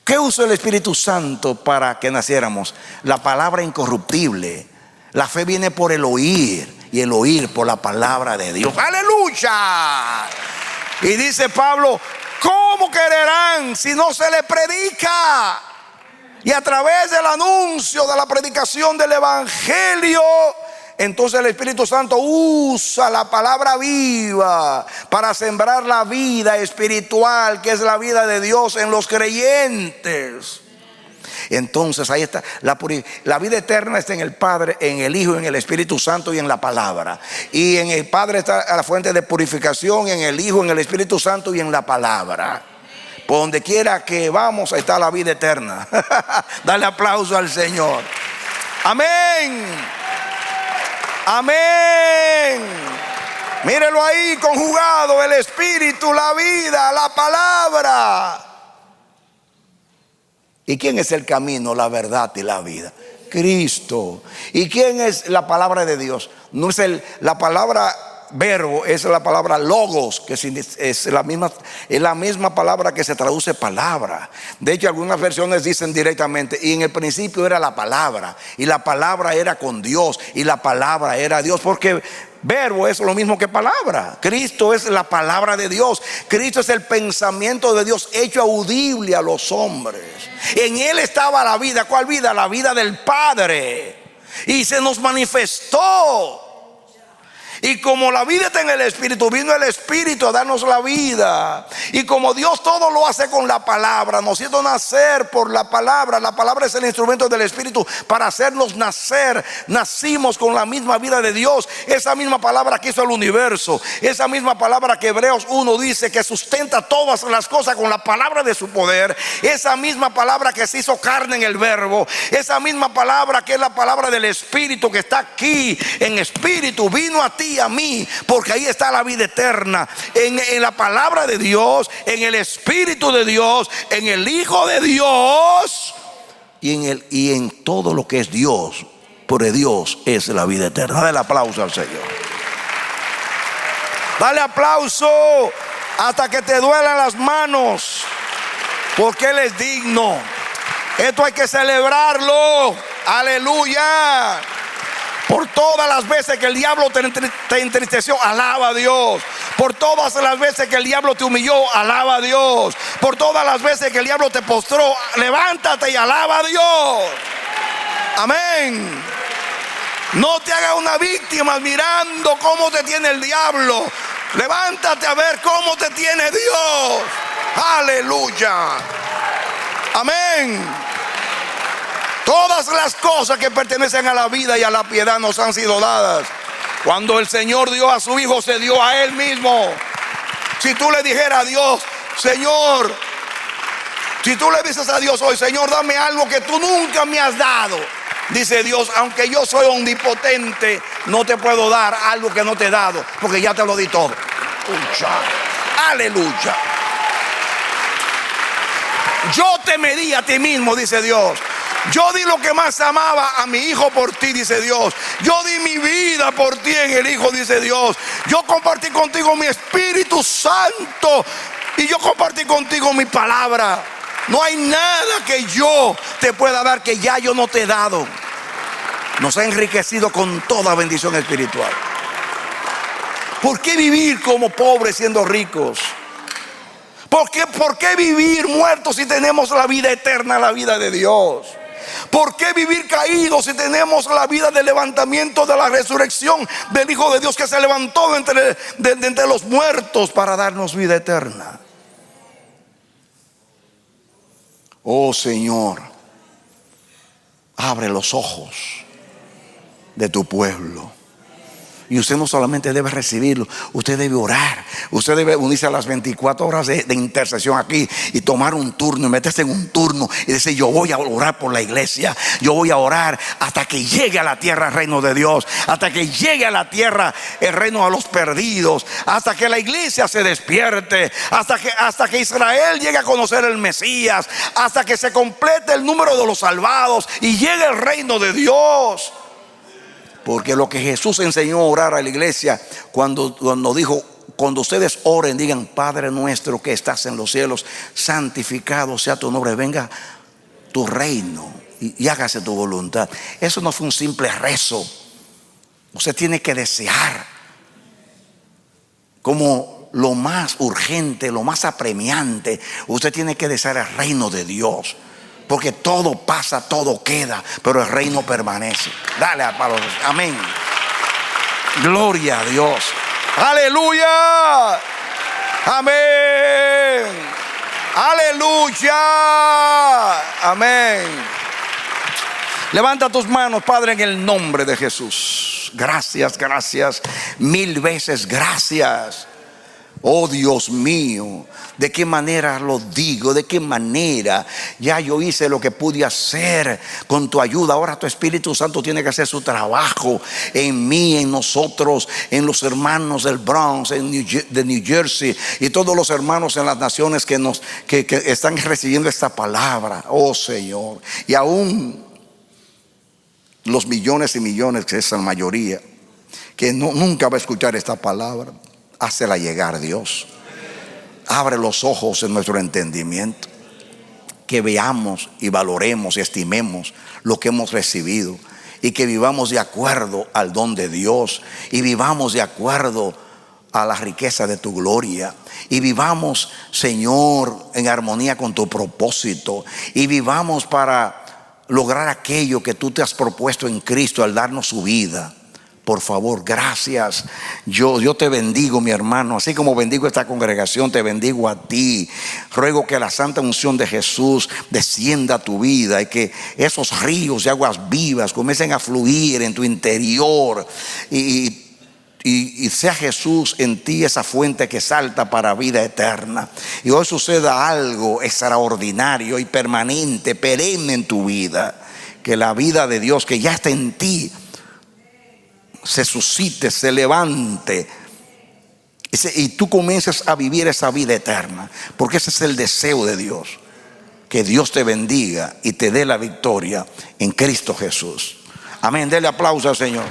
¿Qué usó el Espíritu Santo para que naciéramos? La palabra incorruptible. La fe viene por el oír, y el oír por la palabra de Dios. ¡Aleluya! Y dice Pablo: ¿cómo quererán si no se les predica? Y a través del anuncio de la predicación del Evangelio, entonces el Espíritu Santo usa la palabra viva para sembrar la vida espiritual, que es la vida de Dios en los creyentes. Entonces ahí está la vida eterna. Está en el Padre, en el Hijo, en el Espíritu Santo y en la palabra. Y en el Padre está la fuente de purificación, en el Hijo, en el Espíritu Santo y en la palabra. Por donde quiera que vamos está la vida eterna. Dale aplauso al Señor. Amén. Amén. Mírelo ahí conjugado: el Espíritu, la vida, la palabra. ¿Y quién es el camino, la verdad y la vida? Cristo. ¿Y quién es la palabra de Dios? No es la palabra verbo, es la palabra logos, que es la misma palabra que se traduce palabra. De hecho, algunas versiones dicen directamente: y en el principio era la palabra, y la palabra era con Dios, y la palabra era Dios. Porque verbo es lo mismo que palabra. Cristo es la palabra de Dios. Cristo es el pensamiento de Dios hecho audible a los hombres. En Él estaba la vida. ¿Cuál vida? La vida del Padre. Y se nos manifestó. Y como la vida está en el Espíritu, vino el Espíritu a darnos la vida. Y como Dios todo lo hace con la palabra, nos hizo nacer por la palabra. La palabra es el instrumento del Espíritu para hacernos nacer. Nacimos con la misma vida de Dios. Esa misma palabra que hizo el universo, esa misma palabra que Hebreos 1 dice que sustenta todas las cosas con la palabra de su poder. Esa misma palabra que se hizo carne en el verbo. Esa misma palabra que es la palabra del Espíritu, que está aquí en Espíritu, vino a ti y a mí, porque ahí está la vida eterna, en la palabra de Dios, en el Espíritu de Dios, en el Hijo de Dios y en todo lo que es Dios. Porque Dios es la vida eterna. Dale el aplauso al Señor. Dale aplauso hasta que te duelan las manos, porque Él es digno. Esto hay que celebrarlo. Aleluya. Por todas las veces que el diablo te entristeció, alaba a Dios. Por todas las veces que el diablo te humilló, alaba a Dios. Por todas las veces que el diablo te postró, levántate y alaba a Dios. Amén. No te hagas una víctima mirando cómo te tiene el diablo. Levántate a ver cómo te tiene Dios. Aleluya. Amén. Todas las cosas que pertenecen a la vida y a la piedad nos han sido dadas. Cuando el Señor dio a su Hijo, se dio a Él mismo. Si tú le dijeras a Dios, Señor, si tú le dices a Dios hoy, Señor, dame algo que tú nunca me has dado, dice Dios, aunque yo soy omnipotente, no te puedo dar algo que no te he dado, porque ya te lo di todo. Aleluya. Yo te medí a ti mismo, dice Dios. Yo di lo que más amaba a mi Hijo por ti, dice Dios. Yo di mi vida por ti en el Hijo, dice Dios. Yo compartí contigo mi Espíritu Santo y yo compartí contigo mi palabra. No hay nada que yo te pueda dar que ya yo no te he dado. Nos ha enriquecido con toda bendición espiritual. ¿Por qué vivir como pobres siendo ricos? ¿Por qué vivir muertos si tenemos la vida eterna, la vida de Dios? ¿Por qué vivir caídos si tenemos la vida del levantamiento, de la resurrección del Hijo de Dios que se levantó de entre los muertos para darnos vida eterna? Oh Señor, abre los ojos de tu pueblo. Y usted no solamente debe recibirlo, usted debe orar. Usted debe unirse a las 24 horas de intercesión aquí y tomar un turno y meterse en un turno y decir: yo voy a orar por la iglesia. Yo voy a orar hasta que llegue a la tierra el reino de Dios, hasta que llegue a la tierra el reino a los perdidos, hasta que la iglesia se despierte, hasta que Israel llegue a conocer el Mesías, hasta que se complete el número de los salvados y llegue el reino de Dios. Porque lo que Jesús enseñó a orar a la iglesia cuando dijo: cuando ustedes oren, digan: Padre nuestro que estás en los cielos, santificado sea tu nombre, venga tu reino y hágase tu voluntad. Eso no fue un simple rezo. Usted tiene que desear como lo más urgente, lo más apremiante. Usted tiene que desear el reino de Dios. Porque todo pasa, todo queda, pero el reino permanece. Dale a Pablo. Amén. Gloria a Dios. Aleluya. Amén. Aleluya. Amén. Levanta tus manos, Padre, en el nombre de Jesús. Gracias, gracias. Mil veces gracias. Oh Dios mío, de qué manera lo digo, de qué manera ya yo hice lo que pude hacer con tu ayuda. Ahora tu Espíritu Santo tiene que hacer su trabajo en mí, en nosotros, en los hermanos del Bronx, de New Jersey y todos los hermanos en las naciones que están recibiendo esta palabra. Oh Señor, y aún los millones y millones, que es la mayoría, que nunca va a escuchar esta palabra. Hácela llegar, Dios. Abre los ojos en nuestro entendimiento, que veamos y valoremos y estimemos lo que hemos recibido, y que vivamos de acuerdo al don de Dios, y vivamos de acuerdo a la riqueza de tu gloria, y vivamos, Señor, en armonía con tu propósito, y vivamos para lograr aquello que tú te has propuesto en Cristo al darnos su vida. Por favor, gracias. Yo te bendigo, mi hermano. Así como bendigo esta congregación, te bendigo a ti. Ruego que la santa unción de Jesús descienda a tu vida y que esos ríos de aguas vivas comiencen a fluir en tu interior y sea Jesús en ti esa fuente que salta para vida eterna. Y hoy suceda algo extraordinario y permanente, perenne en tu vida. Que la vida de Dios que ya está en ti se suscite, se levante y tú comiences a vivir esa vida eterna, porque ese es el deseo de Dios. Que Dios te bendiga y te dé la victoria en Cristo Jesús. Amén. Dele aplauso al Señor.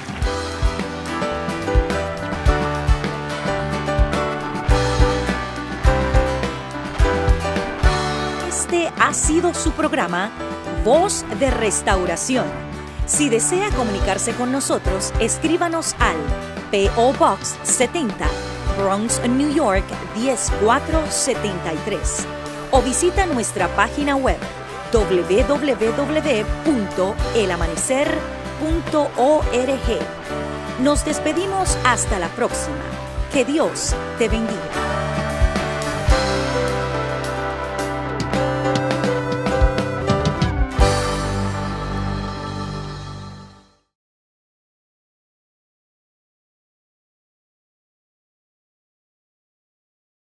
ha sido su programa Voz de Restauración. Si desea comunicarse con nosotros, escríbanos al P.O. Box 70, Bronx, New York 10473, o visita nuestra página web www.elamanecer.org. Nos despedimos hasta la próxima. Que Dios te bendiga.